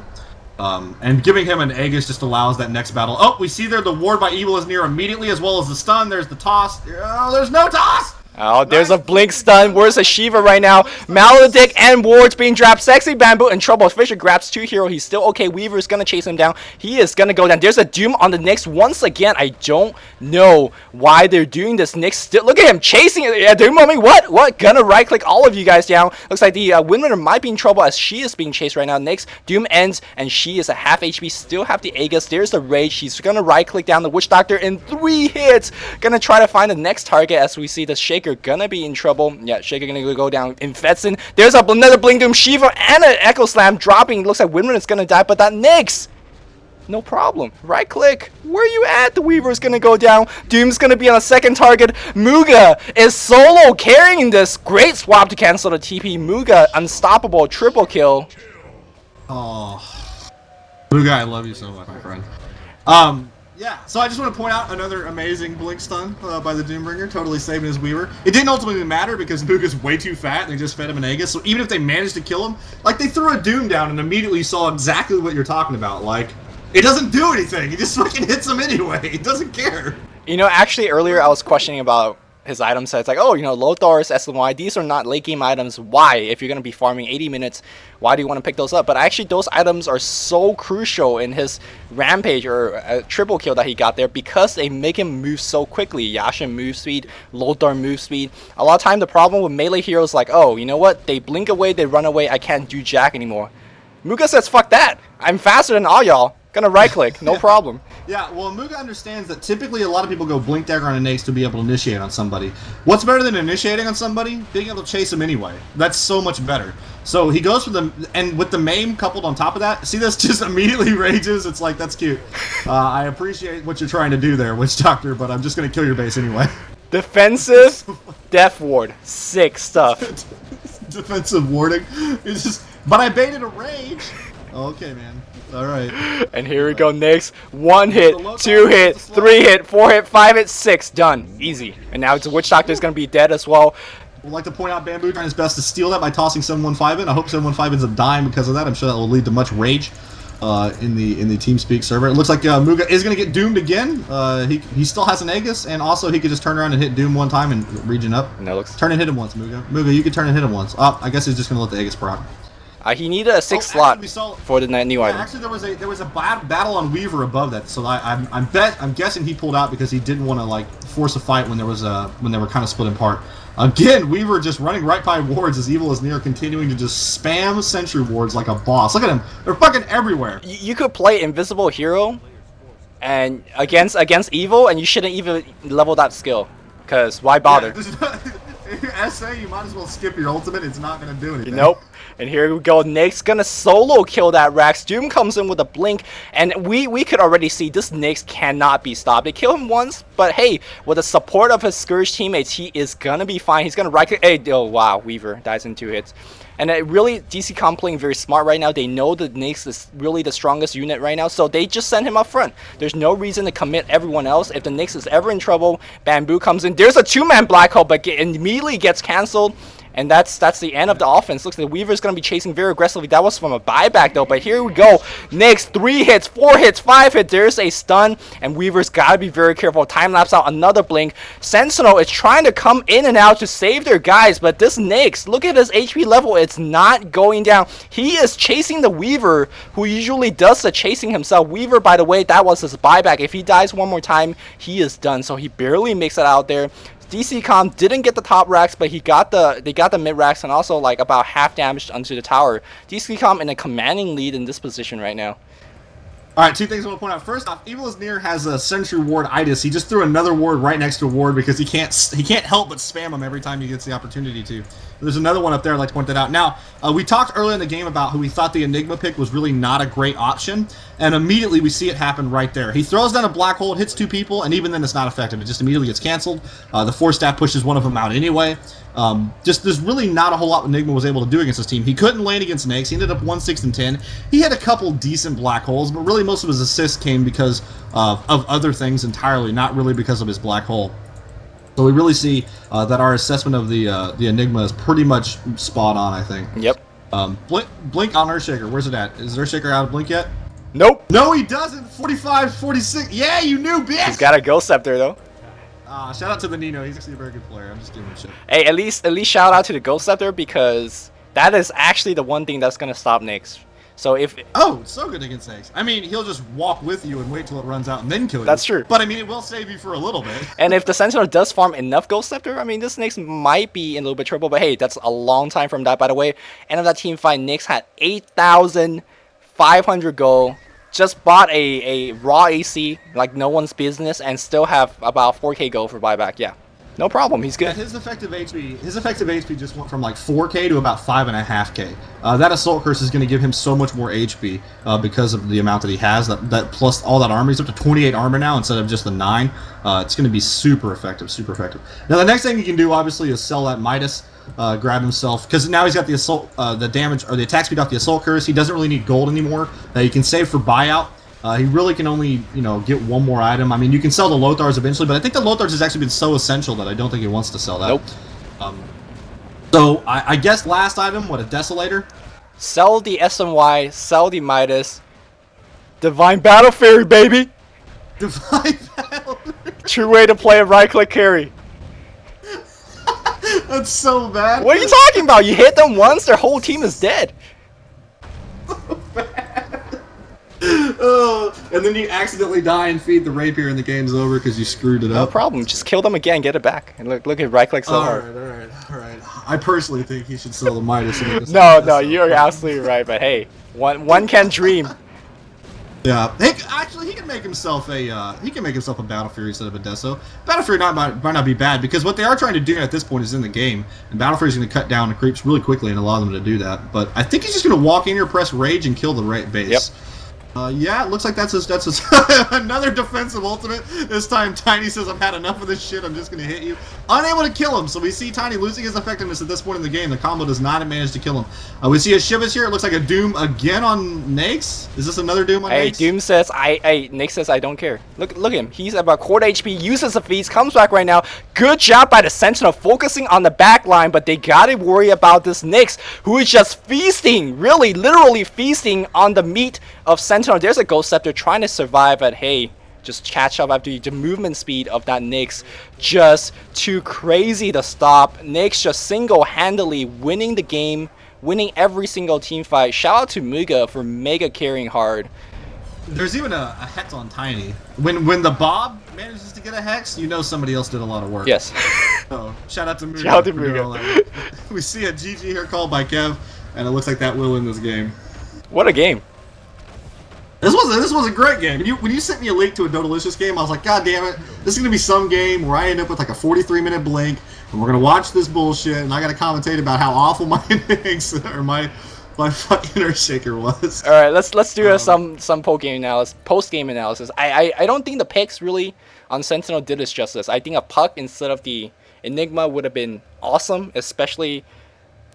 And giving him an Aegis just allows that next battle. Oh, we see there the Ward by Evil is near immediately, as well as the stun. There's the toss. Oh, there's no toss! Oh, there's a blink stun. Where's the Shiva right now? Maledict and Ward's being dropped. Sexy Bamboo in trouble. Fisher grabs 2 hero. He's still okay. Weaver's gonna chase him down. He is gonna go down. There's a Doom on the Nyx once again. I don't know why they're doing this. Nyx still, look at him chasing it. Yeah, Doom mommy. What? Gonna right click all of you guys down. Looks like the Windrunner might be in trouble as she is being chased right now. Nyx, Doom ends, and she is a half HP. Still have the Aegis. There's the Rage. She's gonna right click down the Witch Doctor in 3 hits. Gonna try to find the next target as we see the Shaker gonna be in trouble. Yeah, Shaker gonna go down. Infetzen. There's another Blink Doom Shiva and an Echo Slam dropping. Looks like Windrunner is gonna die, but that Nyx, no problem. Right click. Where you at? The Weaver's gonna go down. Doom's gonna be on a second target. Muga is solo carrying this. Great swap to cancel the TP. Muga, unstoppable. Triple kill. Oh. Muga, I love you so much, my friend. Yeah, so I just want to point out another amazing blink stun by the Doombringer, totally saving his Weaver. It didn't ultimately matter because Muga's way too fat and they just fed him an Aegis, so even if they managed to kill him, like, they threw a Doom down and immediately saw exactly what you're talking about. Like, it doesn't do anything, he just fucking hits him anyway, he doesn't care. You know, actually earlier I was questioning about his item sets, like, oh, you know, Lothar's, SMY, these are not late game items. Why? If you're going to be farming 80 minutes, why do you want to pick those up? But actually those items are so crucial in his rampage or triple kill that he got there because they make him move so quickly. Yasha move speed, Lothar move speed. A lot of time the problem with melee heroes like, oh, you know what? They blink away, they run away, I can't do jack anymore. Muga says, fuck that. I'm faster than all y'all. Gonna right click, no problem. Yeah, well, Muga understands that typically a lot of people go Blink Dagger on an Ace to be able to initiate on somebody. What's better than initiating on somebody? Being able to chase him anyway. That's so much better. So he goes for the, and with the maim coupled on top of that, see this just immediately rages? It's like, that's cute. I appreciate what you're trying to do there, Witch Doctor, but I'm just gonna kill your base anyway. Defensive Death Ward, sick stuff. Defensive warding. It's just, but I baited a rage. Okay, man. Alright. And here we go, Nyx. 1 hit, 2 hit, 3 hit, 4 hit, 5 hit, 6. Done. Easy. And now the Witch Doctor is going to be dead as well. Would like to point out Bamboo trying his best to steal that by tossing 715 in. I hope 715 ends up dying because of that. I'm sure that will lead to much rage in the TeamSpeak server. It looks like Muga is going to get doomed again. He still has an Aegis, and also he could just turn around and hit Doom one time and regen up. No, turn and hit him once, Muga. Muga, you can turn and hit him once. Oh, I guess he's just going to let the Aegis proc. He needed a 6th slot for the new item. Actually, there was a battle on Weaver above that, so I'm guessing he pulled out because he didn't want to like force a fight when they were kind of split apart. Again, Weaver just running right by wards as Evil is near, continuing to just spam sentry wards like a boss. Look at him; they're fucking everywhere. You could play Invisible Hero, and against Evil, and you shouldn't even level that skill, because why bother? Yeah, SA, you might as well skip your ultimate. It's not gonna do anything. Nope. And here we go. Nyx gonna solo kill that Rax. Doom comes in with a blink, and we could already see this Nyx cannot be stopped. They kill him once, but hey, with the support of his Scourge teammates, he is gonna be fine. He's gonna right click. Hey, oh wow, Weaver dies in 2 hits. And really, DCcom playing very smart right now. They know the Nyx is really the strongest unit right now, so they just send him up front. There's no reason to commit everyone else. If the Nyx is ever in trouble, Bamboo comes in. There's a 2-man black hole, but immediately gets cancelled. And that's the end of the offense. Looks like the Weaver's going to be chasing very aggressively. That was from a buyback, though. But here we go. Nyx, 3 hits, 4 hits, 5 hits. There's a stun. And Weaver's got to be very careful. Time lapse out. Another blink. Sentinel is trying to come in and out to save their guys. But this Nyx, look at his HP level. It's not going down. He is chasing the Weaver, who usually does the chasing himself. Weaver, by the way, that was his buyback. If he dies one more time, he is done. So he barely makes it out there. DCcom didn't get the top racks, but they got the mid racks and also like about half damage onto the tower. DCcom in a commanding lead in this position right now. Alright, 2 things I want to point out. First off, Evil is near has a Sentry Ward itis. He just threw another ward right next to a ward because he can't help but spam him every time he gets the opportunity to. There's another one up there I'd like to point that out. Now, we talked earlier in the game about who we thought the Enigma pick was really not a great option, and immediately we see it happen right there. He throws down a black hole, hits 2 people, and even then it's not effective. It just immediately gets canceled. The Force Staff pushes one of them out anyway. Just there's really not a whole lot Enigma was able to do against this team. He couldn't lane against Nyx. He ended up 1, 6, and 10. He had a couple decent black holes, but really most of his assists came because of other things entirely, not really because of his black hole. So we really see that our assessment of the Enigma is pretty much spot on, I think. Yep. Blink on Earthshaker. Where's it at? Is Earthshaker out of Blink yet? Nope. No, he doesn't. 45, 46. Yeah, you knew, bitch. He's got a Ghost Scepter, though. Shout out to the Nino. He's actually a very good player. I'm just giving him shit. Hey, at least shout out to the Ghost Scepter because that is actually the one thing that's gonna stop Nyx. So if it's so good against Nyx. I mean, he'll just walk with you and wait till it runs out and then kill you. That's true. But I mean, it will save you for a little bit. And if the Sentinel does farm enough Ghost Scepter, I mean, this Nyx might be in a little bit trouble. But hey, that's a long time from that. By the way, end of that team fight, Nyx had 8,500 gold. Just bought a raw AC like no one's business, and still have about 4k gold for buyback. Yeah. No problem, he's good. Yeah, his effective HP just went from like 4k to about 5.5k. That Assault Curse is going to give him so much more HP because of the amount that he has. That plus all that armor, he's up to 28 armor now instead of just the 9. It's going to be super effective, super effective. Now the next thing he can do obviously is sell that Midas, grab himself, because now he's got the assault, the damage or the attack speed off the Assault Curse. He doesn't really need gold anymore. He can save for buyout. He really can only, get one more item. I mean, you can sell the Lothars eventually, but I think the Lothars has actually been so essential that I don't think he wants to sell that. Nope. So, I guess last item, what, a Desolator? Sell the SNY, sell the Midas. Divine Battle Fairy, baby! Divine Battle Fairy. True way to play a right-click carry. That's so bad. What are you talking about? You hit them once, their whole team is dead. So bad. And then you accidentally die and feed the rapier and the game's over because you screwed it up. No problem. Just kill them again, get it back. And look at right click so hard. Alright. I personally think he should sell the Midas. No, you're absolutely right. But hey, one can dream. Yeah, actually, he can make himself a Battle Fury instead of a Deso. Battle Fury might not be bad because what they are trying to do at this point is in the game, and Battle Fury is going to cut down the creeps really quickly and allow them to do that. But I think he's just going to walk in here, press Rage, and kill the right base. Yep. Yeah, it looks like that's his another defensive ultimate. This time Tiny says, I've had enough of this shit, I'm just going to hit you. Unable to kill him, so we see Tiny losing his effectiveness at this point in the game. The combo does not manage to kill him. We see a Shivas here. It looks like a Doom again on Nyx. Is this another Doom on Nyx? Hey, Doom says, Nyx says, I don't care. Look at him. He's about quarter HP, uses the feast, comes back right now. Good job by the Sentinel focusing on the back line, but they gotta worry about this Nyx, who is just feasting, really, literally feasting on the meat of Sentinel. There's a Ghost Scepter trying to survive at, hey, just catch up after the movement speed of that Nyx. Just too crazy to stop. Nyx just single-handedly winning the game, winning every single team fight. Shout out to Muga for mega carrying hard. There's even a Hex on Tiny. When the Bob manages to get a Hex, you know somebody else did a lot of work. Yes. So, shout out to Muga. Shout out to Muga. We see a GG here called by Kev, and it looks like that will win this game. What a game. This was a great game. When you sent me a link to a Dodalicious game, I was like, God damn it, this is gonna be some game where I end up with like a 43-minute blink, and we're gonna watch this bullshit, and I gotta commentate about how awful my innings or my fucking Earthshaker was. All right, let's do some post-game analysis. I don't think the picks really on Sentinel did us justice. I think a Puck instead of the Enigma would have been awesome, especially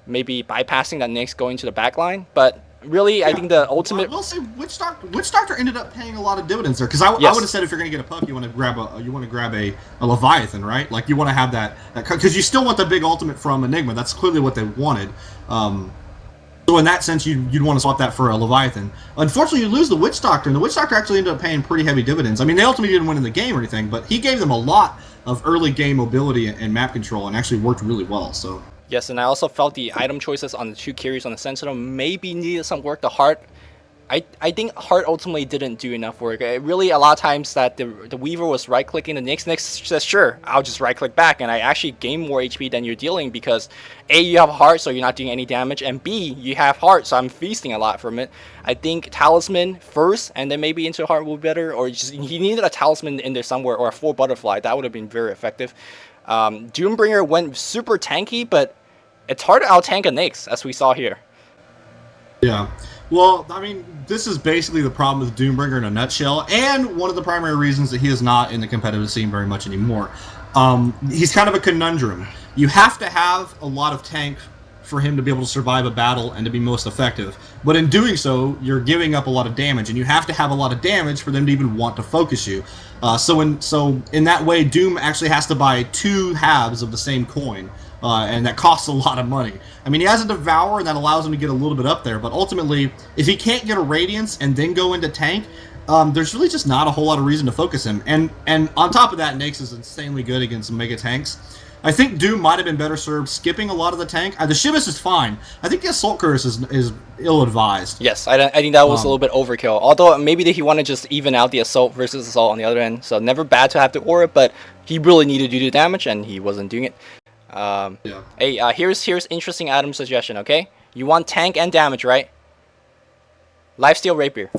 maybe bypassing that Nyx going to the back line, but. Really, yeah. I think the ultimate. We'll say Witch Doctor ended up paying a lot of dividends there because I would have said if you're gonna get a Puck, you want to grab a Leviathan, right? Like you want to have that because you still want the big ultimate from Enigma. That's clearly what they wanted. So in that sense, you'd want to swap that for a Leviathan. Unfortunately, you lose the Witch Doctor, and the Witch Doctor actually ended up paying pretty heavy dividends. I mean, they ultimately didn't win in the game or anything, but he gave them a lot of early game mobility and map control, and actually worked really well. So. Yes, and I also felt the item choices on the 2 carries on the Sentinel maybe needed some work. The Heart, I think Heart ultimately didn't do enough work. Really, a lot of times that the Weaver was right-clicking the Nyx. Nyx says, sure, I'll just right-click back, and I actually gain more HP than you're dealing because A, you have Heart, so you're not doing any damage, and B, you have Heart, so I'm feasting a lot from it. I think Talisman first, and then maybe into Heart will be better, or just he needed a Talisman in there somewhere, or a 4 Butterfly. That would have been very effective. Doombringer went super tanky, but it's hard to out-tank a Nyx, as we saw here. Yeah. Well, I mean, this is basically the problem with Doombringer in a nutshell, and one of the primary reasons that he is not in the competitive scene very much anymore. He's kind of a conundrum. You have to have a lot of tank for him to be able to survive a battle and to be most effective. But in doing so, you're giving up a lot of damage, and you have to have a lot of damage for them to even want to focus you. So in that way, Doom actually has to buy 2 halves of the same coin. And that costs a lot of money. I mean, he has a Devour, and that allows him to get a little bit up there, but ultimately, if he can't get a Radiance and then go into tank, there's really just not a whole lot of reason to focus him. And on top of that, Naix is insanely good against mega tanks. I think Doom might have been better served skipping a lot of the tank. The Shivas is fine. I think the Assault Curse is ill-advised. Yes, I think that was a little bit overkill. Although maybe he wanted to just even out the Assault versus Assault on the other end. So never bad to have the aura, but he really needed to do the damage, and he wasn't doing it. Hey, here's interesting item suggestion, okay? You want tank and damage, right? Lifesteal Rapier.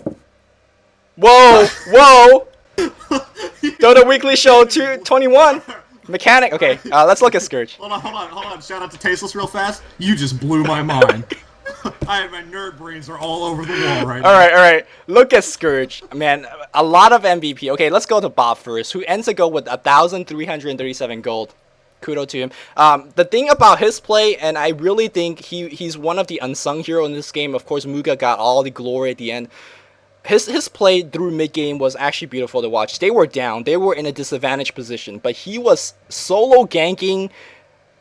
Whoa! Whoa! Dota Weekly Show 221. Mechanic. Okay, let's look at Scourge. Hold on. Shout out to Tasteless real fast. You just blew my mind. My nerd brains are all over the wall right now. All right. Look at Scourge. Man, a lot of MVP. Okay, let's go to Bob first, who ends the go with 1,337 gold. Kudos to him. The thing about his play, and I really think he's one of the unsung hero in this game. Of course, Muga got all the glory at the end. His play through mid-game was actually beautiful to watch. They were down. They were in a disadvantaged position. But he was solo ganking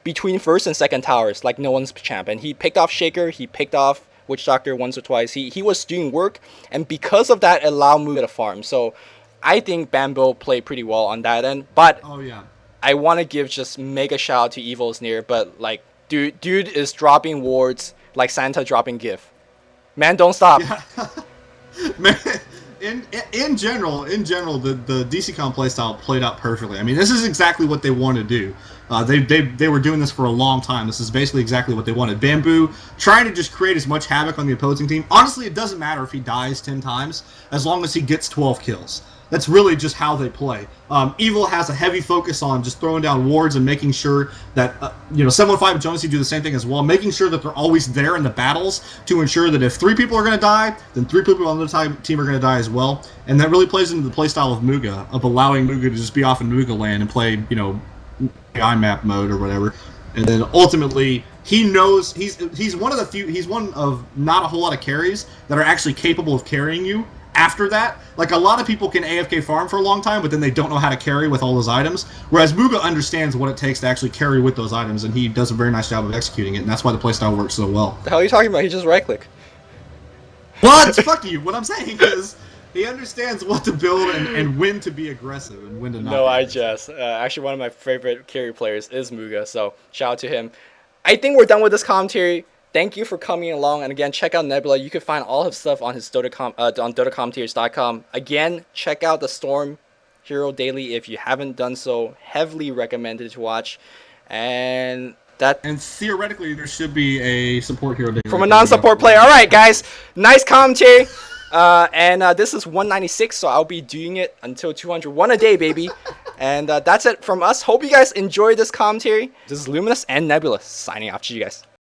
between first and second towers like no one's champ. And he picked off Shaker. He picked off Witch Doctor once or twice. He was doing work. And because of that, it allowed Muga to farm. So I think Bambo played pretty well on that end. But I want to give just mega shout out to Evil's near. But like, dude is dropping wards like Santa dropping GIF. Man, don't stop. Yeah. Man, in general, the DCcom playstyle played out perfectly. I mean, this is exactly what they want to do. They were doing this for a long time. This is basically exactly what they wanted. Bamboo trying to just create as much havoc on the opposing team. Honestly, it doesn't matter if he dies 10 times as long as he gets 12 kills. That's really just how they play. Evil has a heavy focus on just throwing down wards and making sure that, 715 and Jonesy do the same thing as well, making sure that they're always there in the battles to ensure that if 3 people are going to die, then 3 people on the team are going to die as well. And that really plays into the playstyle of Muga, of allowing Muga to just be off in Muga land and play, IMAP mode or whatever. And then ultimately, he knows he's one of not a whole lot of carries that are actually capable of carrying you. After that, like a lot of people can AFK farm for a long time, but then they don't know how to carry with all those items. Whereas Muga understands what it takes to actually carry with those items, and he does a very nice job of executing it, and that's why the playstyle works so well. The hell are you talking about? He just right-click. What? Fuck you. What I'm saying is, he understands what to build and when to be aggressive and when to not. No, I just actually one of my favorite carry players is Muga, so shout out to him. I think we're done with this commentary. Thank you for coming along, and again, check out Nebula. You can find all his stuff on his DotaCom on DotaComTiers.com. Again, check out the Storm Hero Daily if you haven't done so. Heavily recommended to watch, and theoretically, there should be a support hero daily from a non-support player. All right, guys, nice commentary. This is 196, so I'll be doing it until 201 a day, baby. And that's it from us. Hope you guys enjoyed this commentary. This is Luminous and Nebula signing off to you guys.